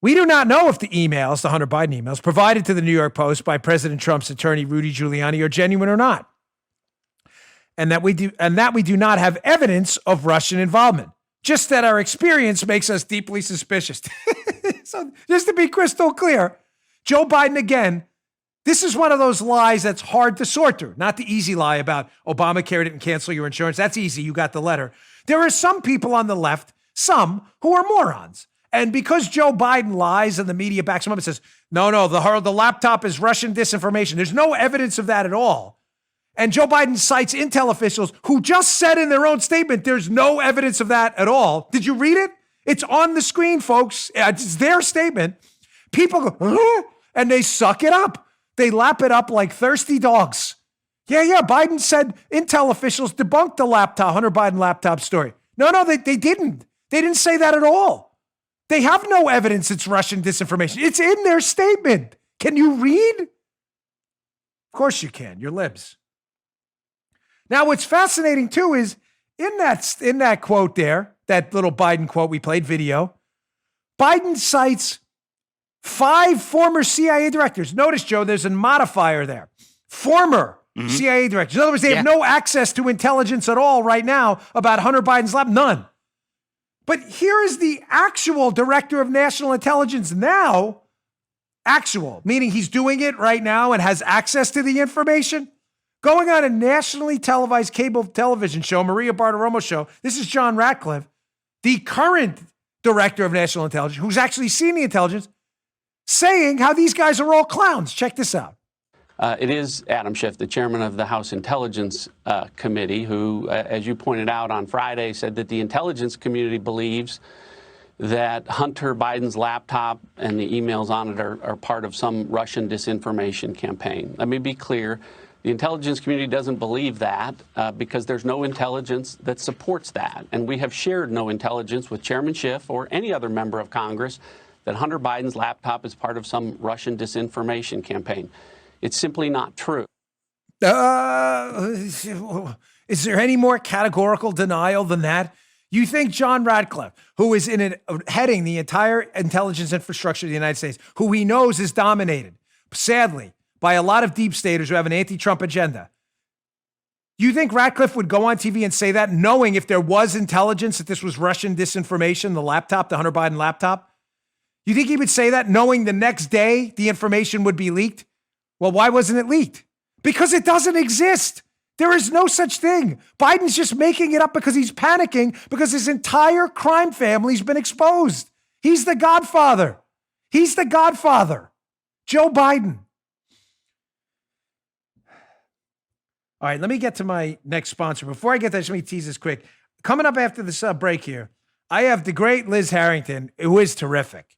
We do not know if the emails, the Hunter Biden emails, provided to the New York Post by President Trump's attorney, Rudy Giuliani, are genuine or not. And that we do not have evidence of Russian involvement. Just that our experience makes us deeply suspicious. So just to be crystal clear, Joe Biden, again, this is one of those lies that's hard to sort through. Not the easy lie about Obamacare didn't cancel your insurance. That's easy. You got the letter. There are some people on the left, some who are morons. And because Joe Biden lies and the media backs him up and says, no, the laptop is Russian disinformation. There's no evidence of that at all. And Joe Biden cites intel officials who just said in their own statement, there's no evidence of that at all. Did you read it? It's on the screen, folks. It's their statement. People go, huh? And they suck it up. They lap it up like thirsty dogs. Yeah. Biden said intel officials debunked the Hunter Biden laptop story. No, they didn't. They didn't say that at all. They have no evidence it's Russian disinformation. It's in their statement. Can you read? Of course you can. You're libs. Now, what's fascinating too is in that quote there, that little Biden quote we played video, Biden cites 5 former CIA directors. Notice, Joe, there's a modifier there. Former CIA directors. In other words, they have no access to intelligence at all right now about Hunter Biden's lab. None. But here is the actual director of national intelligence now, actual, meaning he's doing it right now and has access to the information, going on a nationally televised cable television show, Maria Bartiromo's show. This is John Ratcliffe, the current director of national intelligence, who's actually seen the intelligence, saying how these guys are all clowns. Check this out. It is Adam Schiff, the chairman of the House Intelligence Committee, who, as you pointed out on Friday, said that the intelligence community believes that Hunter Biden's laptop and the emails on it are part of some Russian disinformation campaign. Let me be clear. The intelligence community doesn't believe that because there's no intelligence that supports that. And we have shared no intelligence with Chairman Schiff or any other member of Congress that Hunter Biden's laptop is part of some Russian disinformation campaign. It's simply not true. Is there any more categorical denial than that? You think John Ratcliffe, who is heading the entire intelligence infrastructure of the United States, who he knows is dominated, sadly, by a lot of deep staters who have an anti-Trump agenda, you think Ratcliffe would go on TV and say that, knowing if there was intelligence that this was Russian disinformation, the Hunter Biden laptop? You think he would say that, knowing the next day the information would be leaked? Well, why wasn't it leaked? Because it doesn't exist. There is no such thing. Biden's just making it up because he's panicking because his entire crime family's been exposed. He's the godfather. He's the godfather. Joe Biden. All right, let me get to my next sponsor. Before I get there, let me tease this quick. Coming up after this break here, I have the great Liz Harrington, who is terrific.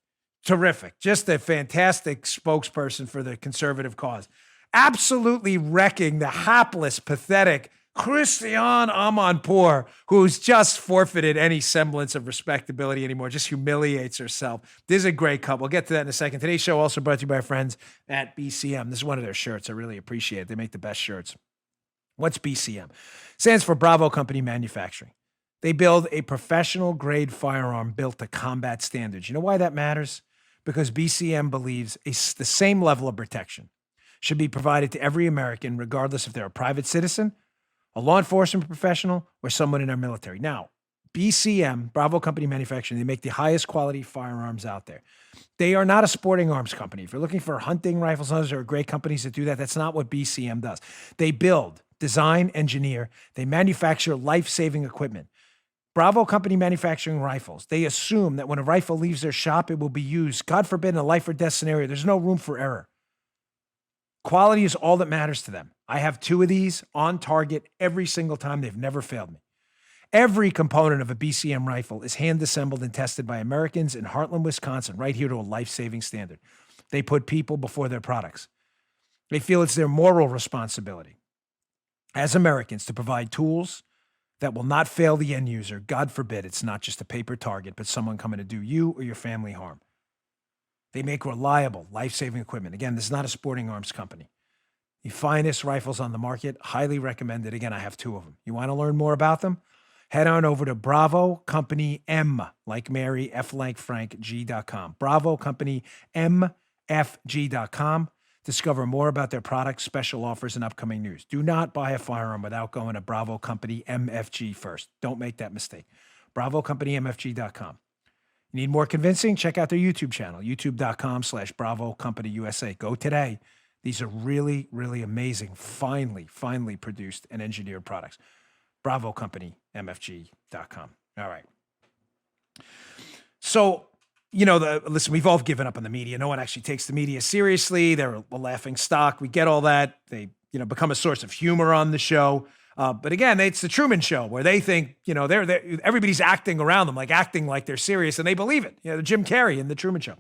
Terrific. Just a fantastic spokesperson for the conservative cause. Absolutely wrecking the hapless, pathetic Christiane Amanpour, who's just forfeited any semblance of respectability anymore, just humiliates herself. This is a great couple. We'll get to that in a second. Today's show also brought to you by our friends at BCM. This is one of their shirts. I really appreciate it. They make the best shirts. What's BCM? Stands for Bravo Company Manufacturing. They build a professional-grade firearm built to combat standards. You know why that matters? Because BCM believes the same level of protection should be provided to every American, regardless if they're a private citizen, a law enforcement professional, or someone in our military. Now, BCM, Bravo Company Manufacturing, they make the highest quality firearms out there. They are not a sporting arms company. If you're looking for hunting rifles, others are great companies that do that. That's not what BCM does. They build, design, engineer. They manufacture life-saving equipment. Bravo Company manufacturing rifles. They assume that when a rifle leaves their shop, it will be used. God forbid, in a life or death scenario, there's no room for error. Quality is all that matters to them. I have 2 of these on target every single time. They've never failed me. Every component of a BCM rifle is hand-assembled and tested by Americans in Heartland, Wisconsin, right here to a life-saving standard. They put people before their products. They feel it's their moral responsibility as Americans to provide tools that will not fail the end user. God forbid it's not just a paper target, but someone coming to do you or your family harm. They make reliable, life-saving equipment. Again, this is not a sporting arms company. The finest rifles on the market, highly recommended. Again, I have 2 of them. You want to learn more about them? Head on over to Bravo Company M, like Mary, F like Frank, G.com. Bravo Company MFG.com. Discover more about their products, special offers, and upcoming news. Do not buy a firearm without going to Bravo Company MFG first. Don't make that mistake. Bravo Company MFG.com. You need more convincing? Check out their YouTube channel, youtube.com/Bravo Company USA. Go today. These are really, really amazing, finely produced and engineered products. Bravo Company, MFG.com. All right. So, listen, we've all given up on the media. No one actually takes the media seriously. They're a laughing stock. We get all that. They, become a source of humor on the show. But again, it's the Truman Show where they think, everybody's acting around them, acting like they're serious, and they believe it. Jim Carrey in the Truman Show.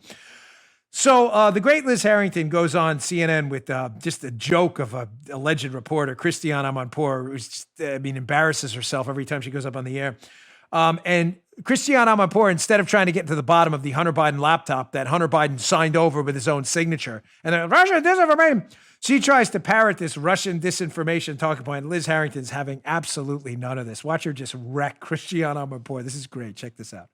So the great Liz Harrington goes on CNN with just a joke of a alleged reporter, Christiane Amanpour, who's just, embarrasses herself every time she goes up on the air. And Christiane Amanpour, instead of trying to get to the bottom of the Hunter Biden laptop that Hunter Biden signed over with his own signature, and Russian disinformation, she tries to parrot this Russian disinformation talking point. Liz Harrington's having absolutely none of this. Watch her just wreck Christiane Amanpour. This is great. Check this out.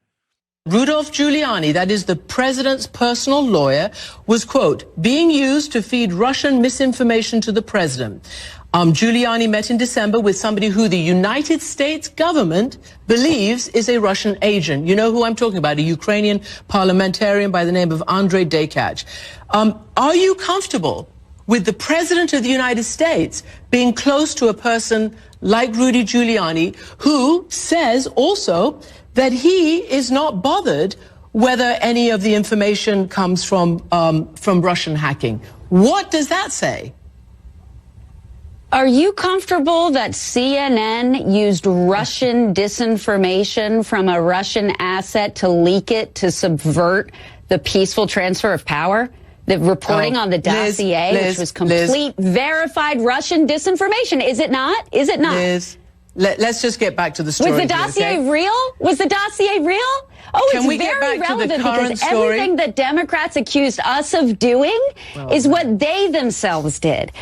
Rudolph Giuliani, that is the president's personal lawyer, was, quote, being used to feed Russian misinformation to the president. Giuliani met in December with somebody who the United States government believes is a Russian agent. You know who I'm talking about, a Ukrainian parliamentarian by the name of Andrei Dekach. Are you comfortable with the president of the United States being close to a person like Rudy Giuliani, who says also that he is not bothered whether any of the information comes from Russian hacking? What does that say? Are you comfortable that CNN used Russian disinformation from a Russian asset to leak it to subvert the peaceful transfer of power? The reporting on the dossier, which was complete, verified Russian disinformation. Is it not? Is it not? Liz, let's just get back to the story. Was the dossier real? Was the dossier real? Oh, it's very relevant because everything that Democrats accused us of doing is what they themselves did.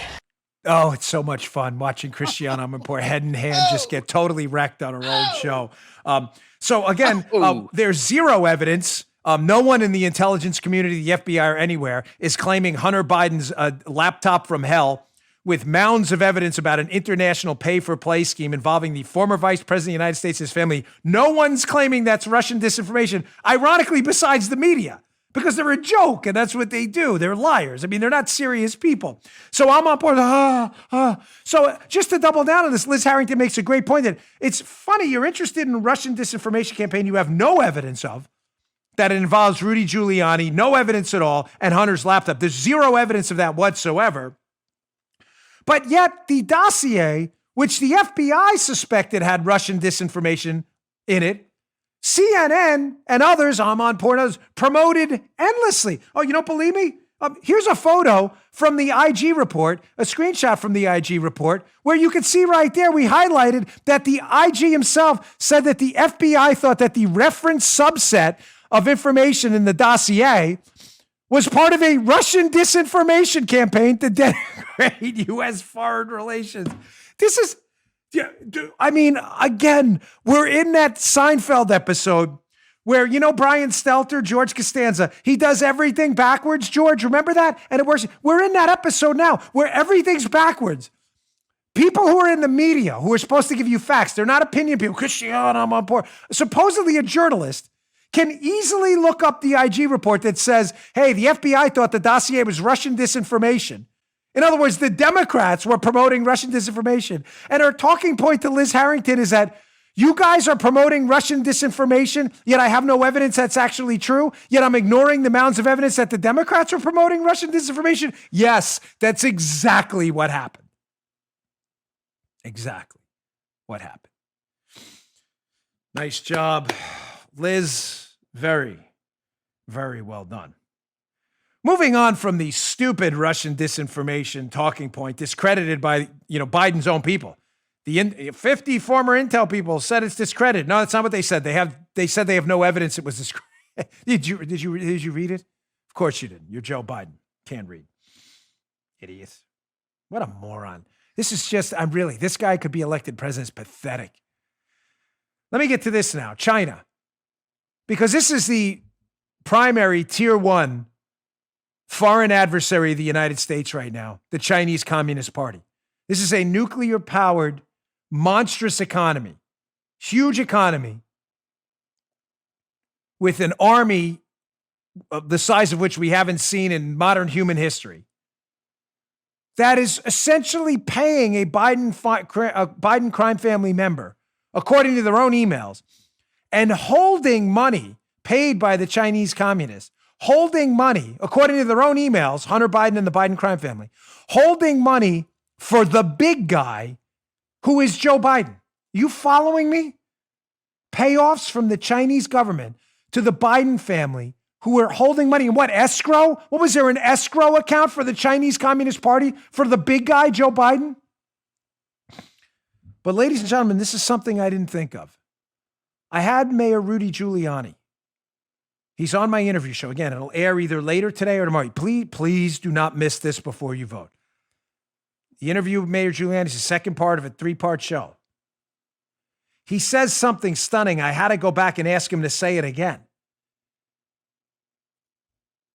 Oh, it's so much fun watching Christiane Amanpour head in hand just get totally wrecked on her own show. So again, there's zero evidence. No one in the intelligence community, the FBI or anywhere, is claiming Hunter Biden's laptop from hell with mounds of evidence about an international pay-for-play scheme involving the former vice president of the United States and his family. No one's claiming that's Russian disinformation, ironically, besides the media. Because they're a joke, and that's what they do. They're liars. I mean, they're not serious people. So I'm on board. So just to double down on this, Liz Harrington makes a great point that it's funny. You're interested in a Russian disinformation campaign you have no evidence of, that it involves Rudy Giuliani, no evidence at all, and Hunter's laptop. There's zero evidence of that whatsoever. But yet the dossier, which the FBI suspected had Russian disinformation in it, CNN and others, I'm on pornos, promoted endlessly. Oh, you don't believe me? Here's a photo from the IG report, a screenshot from the IG report, where you can see right there, we highlighted that the IG himself said that the FBI thought that the reference subset of information in the dossier was part of a Russian disinformation campaign to denigrate U.S. foreign relations. This is... Yeah, I mean, again, we're in that Seinfeld episode where, Brian Stelter, George Costanza, he does everything backwards, George, remember that? And it works. We're in that episode now where everything's backwards. People who are in the media, who are supposed to give you facts, they're not opinion people. Christiane Amanpour, supposedly a journalist, can easily look up the IG report that says, hey, the FBI thought the dossier was Russian disinformation. In other words, the Democrats were promoting Russian disinformation. And our talking point to Liz Harrington is that You guys are promoting Russian disinformation, yet I have no evidence that's actually true, yet I'm ignoring the mounds of evidence that the Democrats are promoting Russian disinformation? Yes, that's exactly what happened. Exactly what happened. Nice job, Liz. Very, very well done. Moving on from the stupid Russian disinformation talking point discredited by, Biden's own people. The 50 former Intel people said it's discredited. No, that's not what they said. They said they have no evidence it was discredited. Did you read it? Of course you didn't. You're Joe Biden. Can't read. Idiot. What a moron. This is just, this guy could be elected president. It's pathetic. Let me get to this now. China. Because this is the primary tier 1 foreign adversary of the United States right now, the Chinese Communist Party. This is a nuclear-powered, monstrous economy, huge economy, with an army the size of which we haven't seen in modern human history, that is essentially paying a Biden crime family member, according to their own emails, and holding money paid by the Chinese communists, holding money, according to their own emails, Hunter Biden and the Biden crime family, holding money for the big guy who is Joe Biden. You following me? Payoffs from the Chinese government to the Biden family who are holding money in what, escrow? What was there, an escrow account for the Chinese Communist Party for the big guy, Joe Biden? But ladies and gentlemen, this is something I didn't think of. I had Mayor Rudy Giuliani. He's on my interview show. Again, it'll air either later today or tomorrow. Please do not miss this before you vote. The interview with Mayor Giuliani is the second part of a 3-part show. He says something stunning. I had to go back and ask him to say it again.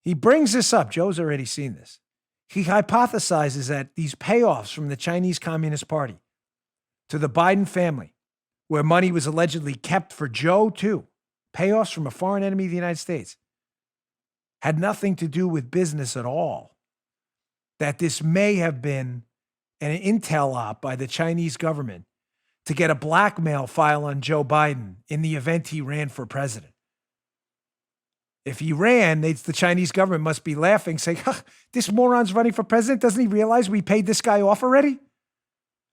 He brings this up. Joe's already seen this. He hypothesizes that these payoffs from the Chinese Communist Party to the Biden family, where money was allegedly kept for Joe too, payoffs from a foreign enemy of the United States, had nothing to do with business at all. That this may have been an intel op by the Chinese government to get a blackmail file on Joe Biden in the event he ran for president. If he ran, the Chinese government must be laughing, saying, this moron's running for president. Doesn't he realize we paid this guy off already?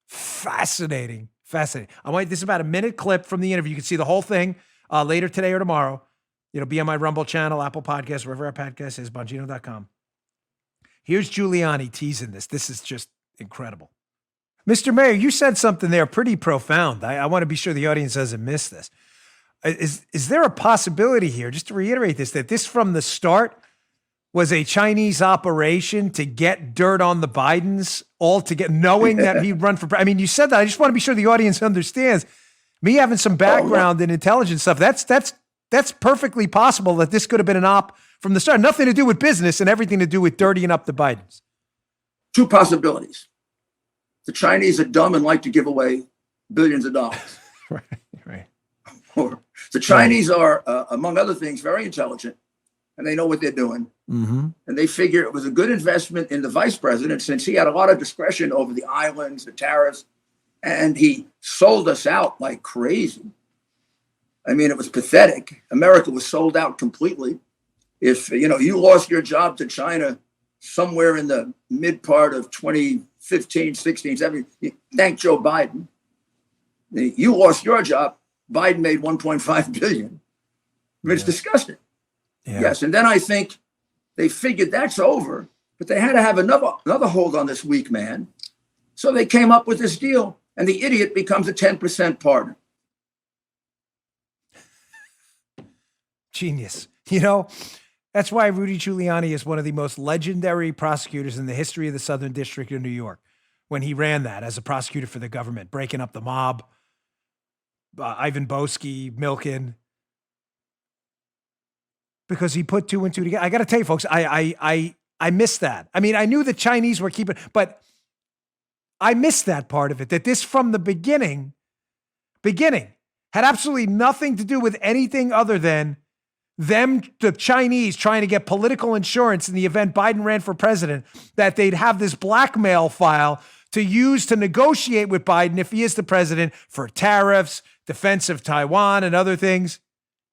Fascinating. This is about a minute clip from the interview. You can see the whole thing later today or tomorrow. It'll be on my Rumble channel, Apple Podcasts, wherever our podcast is, Bongino.com. Here's Giuliani teasing this. This is just incredible. Mr. Mayor, you said something there pretty profound. I want to be sure the audience doesn't miss this. Is there a possibility here, just to reiterate this, that this from the start was a Chinese operation to get dirt on the Bidens, knowing that he'd run for president? I mean, you said that. I just want to be sure the audience understands. Me having some background in intelligence stuff, that's perfectly possible that this could have been an op from the start. Nothing to do with business and everything to do with dirtying up the Bidens. 2 possibilities. The Chinese are dumb and like to give away billions of dollars. Right. Or the Chinese are, among other things, very intelligent, and they know what they're doing. Mm-hmm. And they figure it was a good investment in the vice president, since he had a lot of discretion over the islands, the tariffs, and he sold us out like crazy. I mean, it was pathetic. America was sold out completely. If you lost your job to China somewhere in the mid part of 2015, 16, 17, thank Joe Biden. You lost your job. Biden made $1.5 billion. I mean, it's disgusting. Yeah. Yes. And then I think they figured that's over, but they had to have another hold on this weak man. So they came up with this deal, and the idiot becomes a 10% partner. Genius. That's why Rudy Giuliani is one of the most legendary prosecutors in the history of the Southern District of New York. When he ran that as a prosecutor for the government, breaking up the mob, Ivan Boesky, Milken, because he put 2 and 2 together. I got to tell you, folks, I missed that. I mean, I knew the Chinese were keeping, but I missed that part of it, that this from the beginning, had absolutely nothing to do with anything other than them, the Chinese, trying to get political insurance in the event Biden ran for president, that they'd have this blackmail file to use to negotiate with Biden if he is the president for tariffs, defense of Taiwan and other things.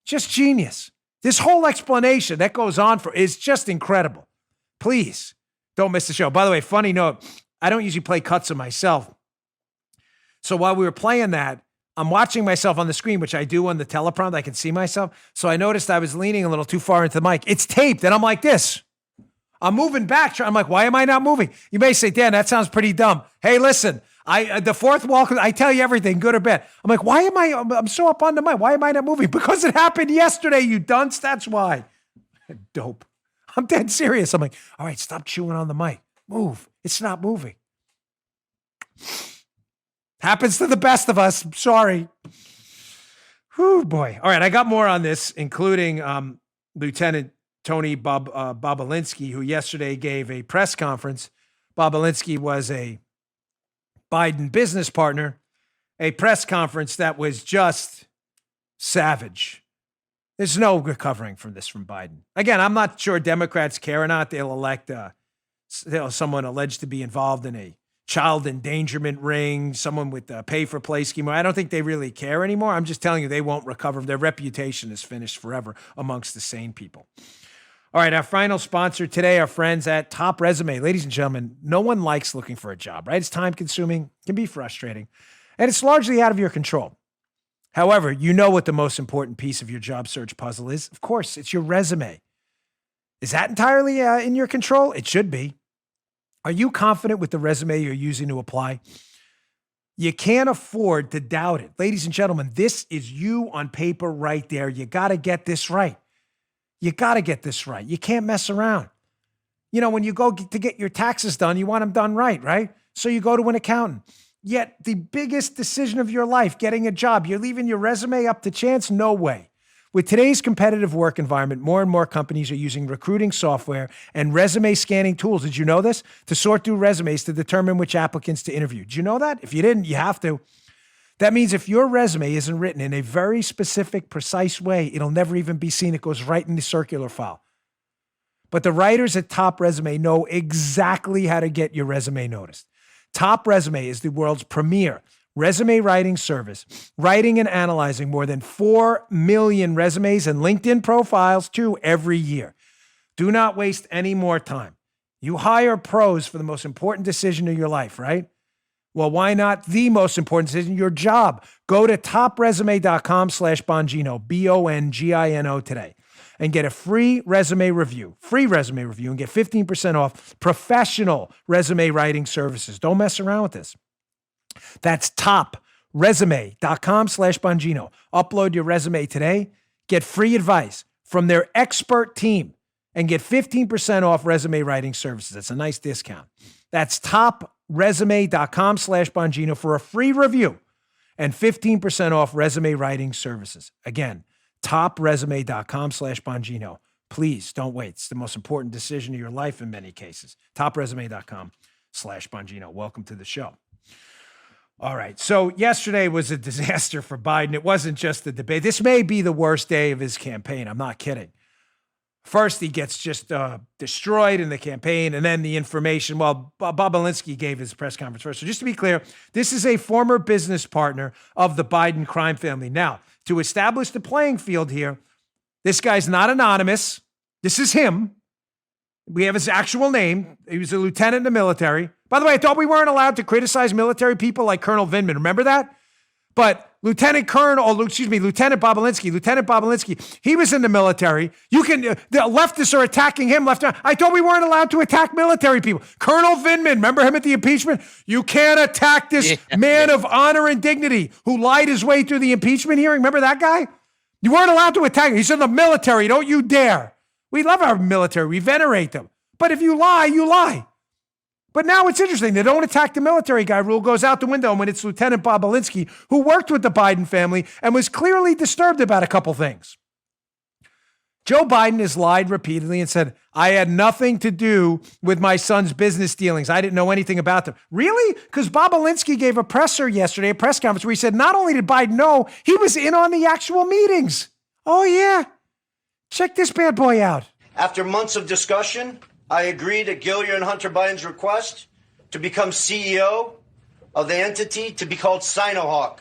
Just genius. This whole explanation that goes on is just incredible. Please don't miss the show. By the way, funny note, I don't usually play cuts of myself. So while we were playing that, I'm watching myself on the screen, which I do on the teleprompter. I can see myself. So I noticed I was leaning a little too far into the mic. It's taped, and I'm like this. I'm moving back. I'm like, why am I not moving? You may say, Dan, that sounds pretty dumb. Hey, listen, the fourth wall, I tell you everything, good or bad. I'm like, I'm so up on the mic. Why am I not moving? Because it happened yesterday, you dunce. That's why. Dope. I'm dead serious. I'm like, all right, stop chewing on the mic. Move. It's not moving. Happens to the best of us. I'm sorry. Whew, boy. All right, I got more on this, including Lieutenant Tony Bobulinski, who yesterday gave a press conference. Bobulinski was a Biden business partner, a press conference that was just savage. There's no recovering from this from Biden. Again, I'm not sure Democrats care or not. They'll elect someone alleged to be involved in a child endangerment ring, someone with a pay-for-play scheme. I don't think they really care anymore. I'm just telling you, they won't recover. Their reputation is finished forever amongst the sane people. All right, our final sponsor today, our friends at Top Resume. Ladies and gentlemen, no one likes looking for a job, right? It's time-consuming, can be frustrating, and it's largely out of your control. However, you know what the most important piece of your job search puzzle is. Of course, it's your resume. Is that entirely in your control? It should be. Are you confident with the resume you're using to apply? You can't afford to doubt it. Ladies and gentlemen, this is you on paper right there. You got to get this right. You got to get this right. You can't mess around. You know, when you go to get your taxes done, you want them done right? So you go to an accountant. Yet the biggest decision of your life, getting a job, you're leaving your resume up to chance? No way. With today's competitive work environment, more and more companies are using recruiting software and resume scanning tools. Did you know this? To sort through resumes to determine which applicants to interview. Did you know that? If you didn't, you have to. That means if your resume isn't written in a very specific, precise way, it'll never even be seen. It goes right in the circular file. But the writers at Top Resume know exactly how to get your resume noticed. Top Resume is the world's premier resume writing service, writing and analyzing more than 4 million resumes and LinkedIn profiles too every year. Do not waste any more time. You hire pros for the most important decision of your life, right? Well, why not the most important decision, your job? Go to topresume.com/Bongino, Bongino today, and get a free resume review, and get 15% off professional resume writing services. Don't mess around with this. That's topresume.com/Bongino. Upload your resume today, get free advice from their expert team, and get 15% off resume writing services. That's a nice discount. That's topresume.com/Bongino for a free review and 15% off resume writing services. Again, topresume.com/Bongino. Please don't wait. It's the most important decision of your life in many cases. topresume.com/Bongino. Welcome to the show. All right. So yesterday was a disaster for Biden. It wasn't just the debate. This may be the worst day of his campaign. I'm not kidding. First, he gets just destroyed in the campaign, and then the information. Well, Bobulinski gave his press conference first. So just to be clear, this is a former business partner of the Biden crime family. Now, to establish the playing field here, this guy's not anonymous. This is him. We have his actual name. He was a lieutenant in the military. By the way, I thought we weren't allowed to criticize military people like Colonel Vindman. Remember that? But Lieutenant Bobulinski, he was in the military. The leftists are attacking him left and right. I thought we weren't allowed to attack military people. Colonel Vindman, remember him at the impeachment? You can't attack this man of honor and dignity who lied his way through the impeachment hearing. Remember that guy? You weren't allowed to attack him. He's in the military. Don't you dare. We love our military. We venerate them. But if you lie, you lie. But now it's interesting. They don't attack the military guy rule goes out the window when it's Lieutenant Bobulinski, who worked with the Biden family and was clearly disturbed about a couple things. Joe Biden has lied repeatedly and said, I had nothing to do with my son's business dealings. I didn't know anything about them. Really? Because Bobulinski gave a press conference where he said not only did Biden know, he was in on the actual meetings. Oh, yeah. Check this bad boy out. After months of discussion, I agreed at Gilliard and Hunter Biden's request to become CEO of the entity to be called Sinohawk.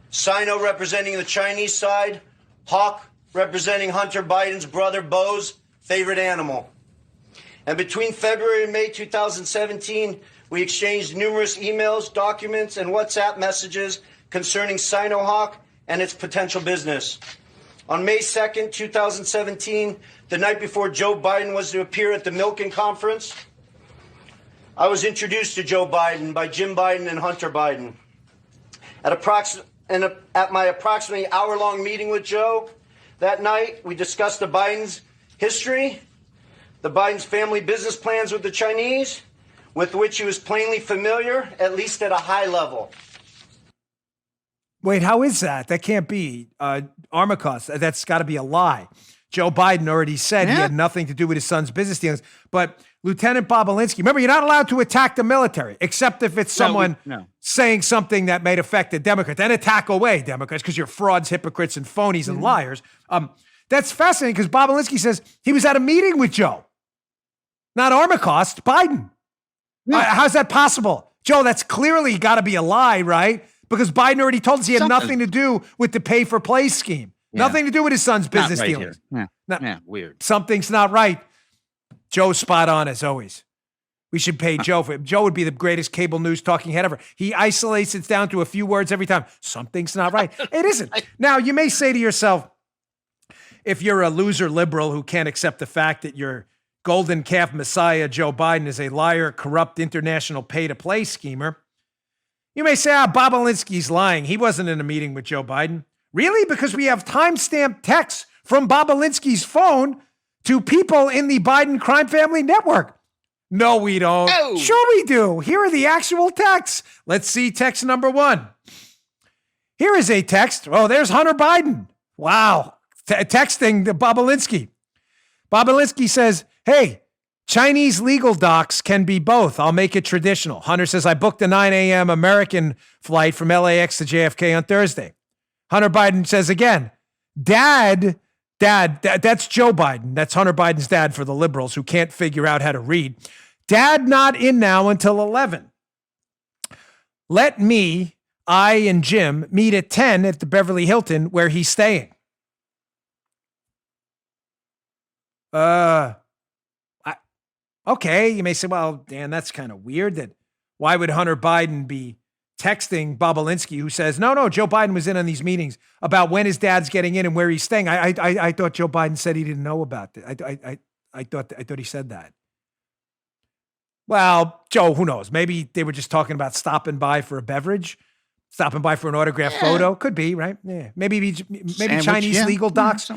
Sino representing the Chinese side, Hawk representing Hunter Biden's brother Bo's favorite animal. And between February and May 2017, we exchanged numerous emails, documents, and WhatsApp messages concerning Sinohawk and its potential business. On May 2nd, 2017, the night before Joe Biden was to appear at the Milken Conference, I was introduced to Joe Biden by Jim Biden and Hunter Biden. At my approximately hour-long meeting with Joe that night, we discussed the Biden's history, the Biden's family business plans with the Chinese, with which he was plainly familiar, at least at a high level. Wait, how is that? That can't be. Armacost, that's got to be a lie. Joe Biden already said he had nothing to do with his son's business dealings. But Lieutenant Bobulinski, remember, you're not allowed to attack the military, except if it's someone saying something that may affect the Democrats. Then attack away Democrats because you're frauds, hypocrites, and phonies and liars. That's fascinating because Bobulinski says he was at a meeting with Joe. Not Armacost, Biden. How's that possible? Joe, that's clearly got to be a lie, right? Because Biden already told us he had nothing to do with the pay-for-play scheme. Nothing to do with his son's business dealings. Weird. Something's not right. Joe's spot on as always. We should pay Joe for it. Joe would be the greatest cable news talking head ever. He isolates it down to a few words every time. Something's not right. It isn't. Now, you may say to yourself, if you're a loser liberal who can't accept the fact that your golden calf messiah, Joe Biden, is a liar, corrupt, international pay-to-play schemer, you may say, Bobulinski's lying. He wasn't in a meeting with Joe Biden. Really? Because we have timestamped texts from Bobulinski's phone to people in the Biden crime family network. No, we don't. Oh. Sure we do. Here are the actual texts. Let's see text number 1. Here is a text. Oh, there's Hunter Biden. Wow. Texting the Bobulinski. Bobulinski says, hey, Chinese legal docs can be both. I'll make it traditional. Hunter says, I booked a 9 a.m. American flight from LAX to JFK on Thursday. Hunter Biden says again, Dad, that's Joe Biden. That's Hunter Biden's dad for the liberals who can't figure out how to read. Dad not in now until 11. Let I and Jim meet at 10 at the Beverly Hilton where he's staying. Okay, you may say, well, Dan, that's kind of weird. Why would Hunter Biden be texting Bobulinski, who says, no, Joe Biden was in on these meetings about when his dad's getting in and where he's staying. I thought Joe Biden said he didn't know about it. I thought he said that. Well, Joe, who knows? Maybe they were just talking about stopping by for a beverage, stopping by for an autographed photo. Could be, right? Yeah. Maybe Sandwich, Chinese legal docs.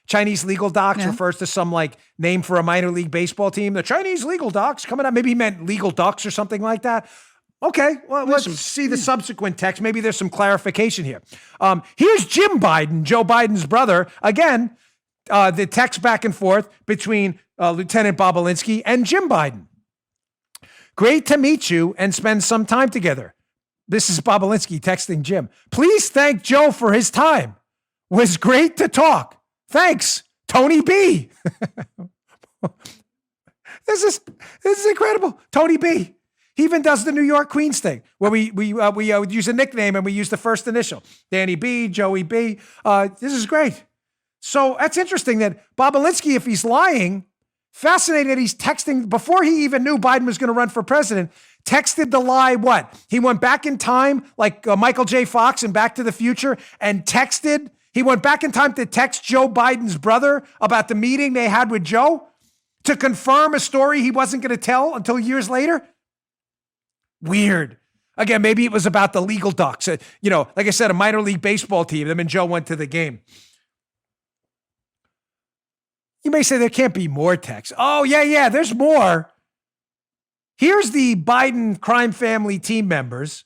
Chinese legal docs Yeah. refers to some like name for a minor league baseball team. The Chinese legal docs coming up. Maybe he meant legal ducks or something like that. Okay, well, let's see the subsequent text. Maybe there's some clarification here. Here's Jim Biden, Joe Biden's brother. Again, the text back and forth between Lieutenant Bobulinski and Jim Biden. Great to meet you and spend some time together. This is Bobulinski texting Jim. Please thank Joe for his time. Was great to talk. Thanks, Tony B. This is incredible. Tony B. He even does the New York Queens thing where we use a nickname and we use the first initial. Danny B, Joey B. This is great. So that's interesting that Bobulinski, if he's lying, fascinating that he's texting before he even knew Biden was going to run for president, texted the lie what? He went back in time like Michael J. Fox in Back to the Future and texted. He went back in time to text Joe Biden's brother about the meeting they had with Joe to confirm a story he wasn't going to tell until years later. Weird. Again, maybe it was about the legal docs. Like I said, a minor league baseball team. Them and Joe went to the game. You may say there can't be more text. Oh, yeah, there's more. Here's the Biden crime family team members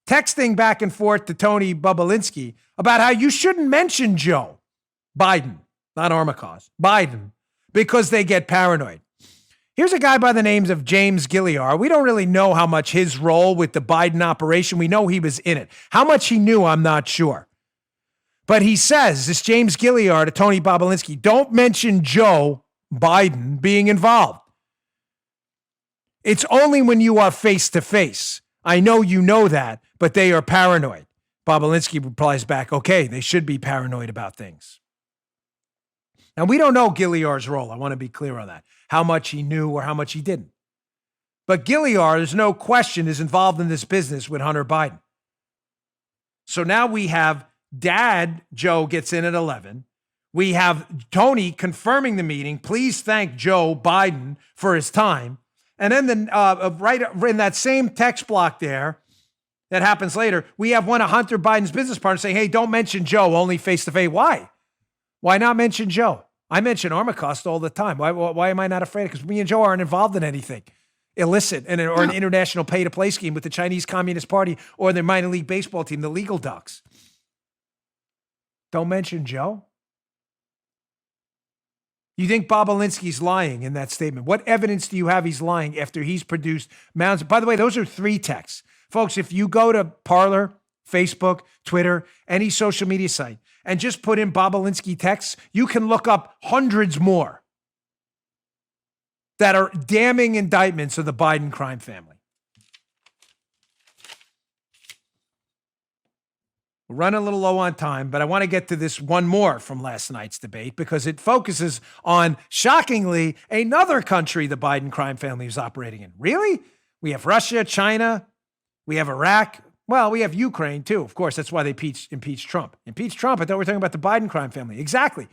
texting back and forth to Tony Bobulinski about how you shouldn't mention Joe Biden, not Armacost, Biden, because they get paranoid. Here's a guy by the names of James Gilliar. We don't really know how much his role with the Biden operation. We know he was in it. How much he knew, I'm not sure. But he says, this James Gilliar to Tony Bobulinski, don't mention Joe Biden being involved. It's only when you are face to face. I know you know that, but they are paranoid. Bobulinski replies back, okay, they should be paranoid about things. And we don't know Gilliard's role. I want to be clear on that. How much he knew or how much he didn't. But Gilliard, there's no question, is involved in this business with Hunter Biden. So now we have Dad Joe gets in at 11. We have Tony confirming the meeting. Please thank Joe Biden for his time. And then right in that same text block there that happens later, we have one of Hunter Biden's business partners saying, hey, don't mention Joe, only face-to-face. Why? Why not mention Joe? I mention Armacost all the time. Why am I not afraid? Because me and Joe aren't involved in anything illicit or an international pay-to-play scheme with the Chinese Communist Party or their minor league baseball team, the Legal Ducks. Don't mention Joe? You think Bobulinski's lying in that statement? What evidence do you have he's lying after he's produced mounds? By the way, those are 3 texts. Folks, if you go to Parler, Facebook, Twitter, any social media site, and just put in Bobulinski texts, you can look up hundreds more that are damning indictments of the Biden crime family. We're running a little low on time, but I want to get to this one more from last night's debate because it focuses on, shockingly, another country the Biden crime family is operating in. Really? We have Russia, China, we have Iraq. Well, we have Ukraine, too. Of course, that's why they impeached Trump. Impeached Trump? I thought we were talking about the Biden crime family. Exactly.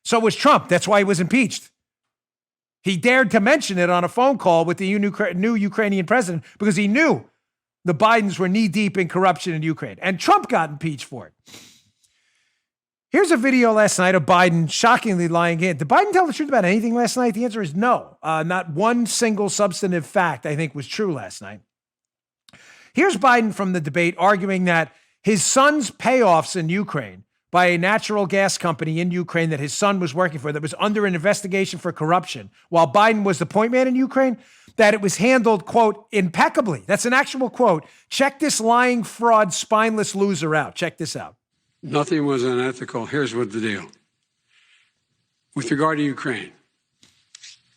So was Trump. That's why he was impeached. He dared to mention it on a phone call with the new Ukrainian president because he knew the Bidens were knee-deep in corruption in Ukraine. And Trump got impeached for it. Here's a video last night of Biden shockingly lying in. Did Biden tell the truth about anything last night? The answer is no. Not one single substantive fact, I think, was true last night. Here's Biden from the debate arguing that his son's payoffs in Ukraine by a natural gas company in Ukraine that his son was working for that was under an investigation for corruption while Biden was the point man in Ukraine, that it was handled, quote, impeccably. That's an actual quote. Check this lying, fraud, spineless loser out. Check this out. Nothing was unethical. Here's what the deal. With regard to Ukraine,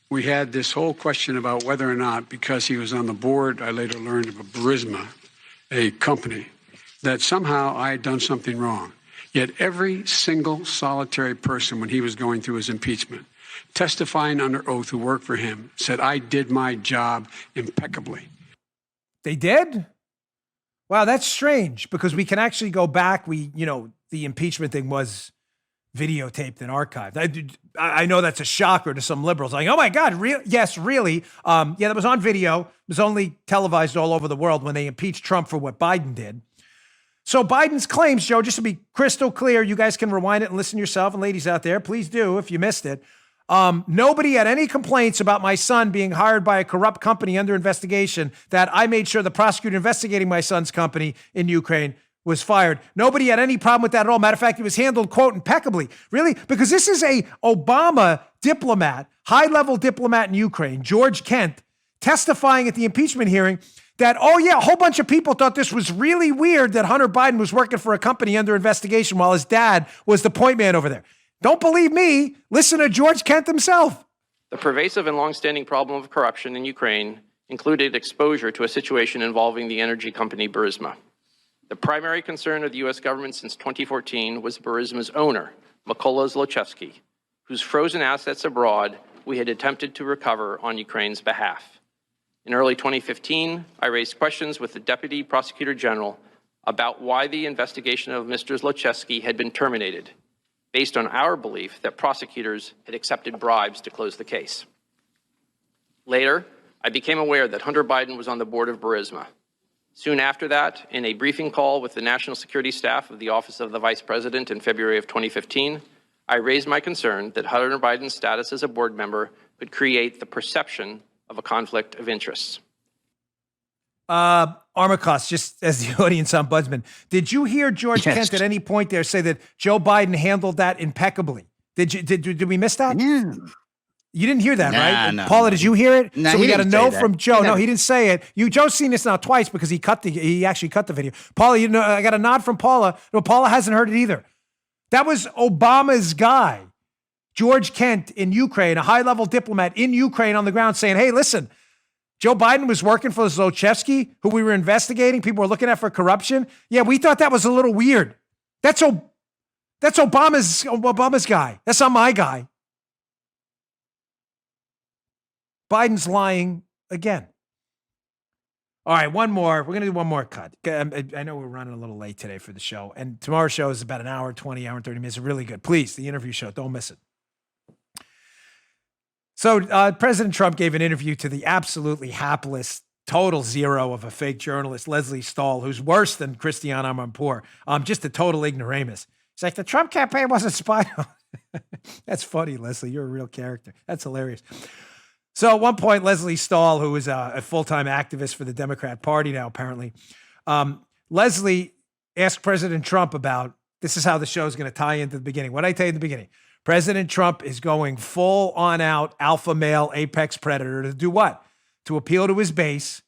we had this whole question about whether or not, because he was on the board, I later learned of a Burisma, a company, that somehow I had done something wrong. Yet every single solitary person, when he was going through his impeachment, testifying under oath who worked for him, said, I did my job impeccably. They did? Wow, that's strange because we can actually go back. The impeachment thing was videotaped and archived. I know that's a shocker to some liberals. Like, oh my God, yes, really? Yeah, that was on video. It was only televised all over the world when they impeached Trump for what Biden did. So Biden's claims, Joe, just to be crystal clear, you guys can rewind it and listen yourself, and ladies out there, please do if you missed it. Nobody had any complaints about my son being hired by a corrupt company under investigation that I made sure the prosecutor investigating my son's company in Ukraine was fired. Nobody had any problem with that at all. Matter of fact, it was handled, quote, impeccably. Really? Because this is a Obama diplomat, high-level diplomat in Ukraine, George Kent, testifying at the impeachment hearing that, oh yeah, a whole bunch of people thought this was really weird that Hunter Biden was working for a company under investigation while his dad was the point man over there. Don't believe me. Listen to George Kent himself. The pervasive and longstanding problem of corruption in Ukraine included exposure to a situation involving the energy company Burisma. The primary concern of the U.S. government since 2014 was Burisma's owner, Mykola Zlochevsky, whose frozen assets abroad we had attempted to recover on Ukraine's behalf. In early 2015, I raised questions with the Deputy Prosecutor General about why the investigation of Mr. Zlochevsky had been terminated, based on our belief that prosecutors had accepted bribes to close the case. Later, I became aware that Hunter Biden was on the board of Burisma. Soon after that, in a briefing call with the national security staff of the Office of the Vice President in February of 2015, I raised my concern that Hunter Biden's status as a board member could create the perception of a conflict of interests. Armacost, just as the audience ombudsman, did you hear George Kent at any point there say that Joe Biden handled that impeccably? Did we miss that? Yeah. You didn't hear that, right? No, Paula, did you hear it? No, so we got a no that. from Joe. No, he didn't say it. Joe's seen this now twice because he actually cut the video. Paula, I got a nod from Paula. No, Paula hasn't heard it either. That was Obama's guy, George Kent in Ukraine, a high-level diplomat in Ukraine on the ground saying, hey, listen, Joe Biden was working for Zlochevsky, who we were investigating. People were looking at for corruption. Yeah, we thought that was a little weird. That's Obama's guy. That's not my guy. Biden's lying again. All right, one more. We're going to do one more cut. I know we're running a little late today for the show, and tomorrow's show is about an hour, 20, hour and 30 minutes. It's really good. Please, the interview show, don't miss it. So President Trump gave an interview to the absolutely hapless, total zero of a fake journalist, Leslie Stahl, who's worse than Christiane Amanpour, just a total ignoramus. He's like, the Trump campaign wasn't spied on. That's funny, Leslie. You're a real character. That's hilarious. So at one point, Leslie Stahl, who is a full-time activist for the Democrat Party now, apparently, Leslie asked President Trump about, this is how the show is going to tie into the beginning. What did I tell you in the beginning? President Trump is going full on out alpha male apex predator to do what? To appeal to his base.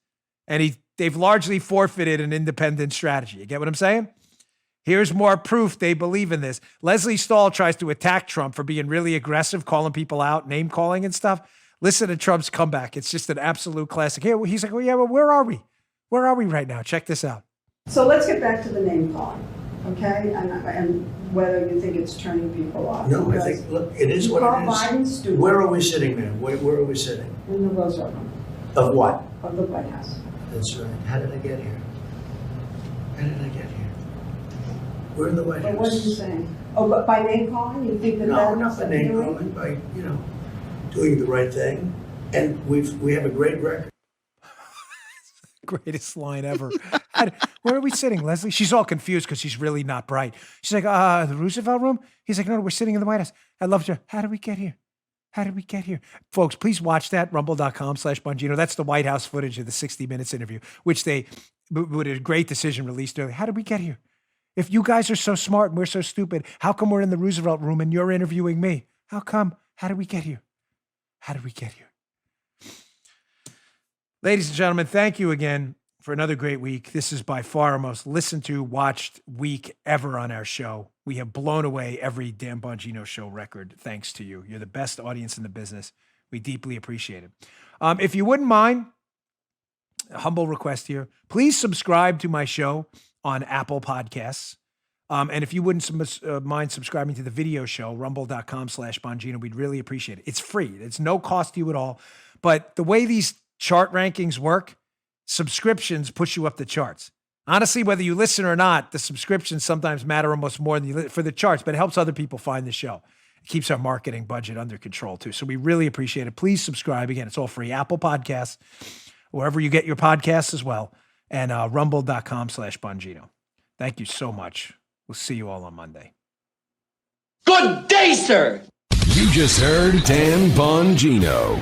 And they've largely forfeited an independent strategy. You get what I'm saying? Here's more proof they believe in this. Leslie Stahl tries to attack Trump for being really aggressive, calling people out, name calling and stuff. Listen to Trump's comeback. It's just an absolute classic. Here, he's like, well, yeah, well, where are we? Where are we right now? Check this out. So let's get back to the name calling, okay? And whether you think it's turning people off. No, I think, look, it is what it is. Biden stupid. Where are we sitting, man? Where are we sitting? In the Roosevelt room. Of what? Of the White House. That's right. How did I get here? How did I get here? We're in the White House. What are you saying? Oh, but by name calling? You think that No, not by name calling, by, doing the right thing. And we have a great record. Greatest line ever. Where are we sitting, Leslie? She's all confused because she's really not bright. She's like, the Roosevelt room? He's like, no, we're sitting in the White House. I love you. How did we get here? How did we get here? Folks, please watch that, rumble.com/Bongino. That's the White House footage of the 60 Minutes interview, which they, with a great decision, released early. How did we get here? If you guys are so smart and we're so stupid, how come we're in the Roosevelt room and you're interviewing me? How come? How did we get here? How did we get here? Ladies and gentlemen, thank you again for another great week. This is by far our most listened to, watched week ever on our show. We have blown away every Dan Bongino show record thanks to you. You're the best audience in the business. We deeply appreciate it. If you wouldn't mind, a humble request here, please subscribe to my show on Apple Podcasts. And if you wouldn't mind subscribing to the video show, rumble.com/Bongino, we'd really appreciate it. It's free. It's no cost to you at all. But the way these chart rankings work, subscriptions push you up the charts. Honestly, whether you listen or not, the subscriptions sometimes matter almost more than for the charts, but it helps other people find the show. It keeps our marketing budget under control too. So we really appreciate it. Please subscribe. Again, it's all free. Apple Podcasts, wherever you get your podcasts as well, and rumble.com/Bongino. Thank you so much. We'll see you all on Monday. Good day, sir. You just heard Dan Bongino.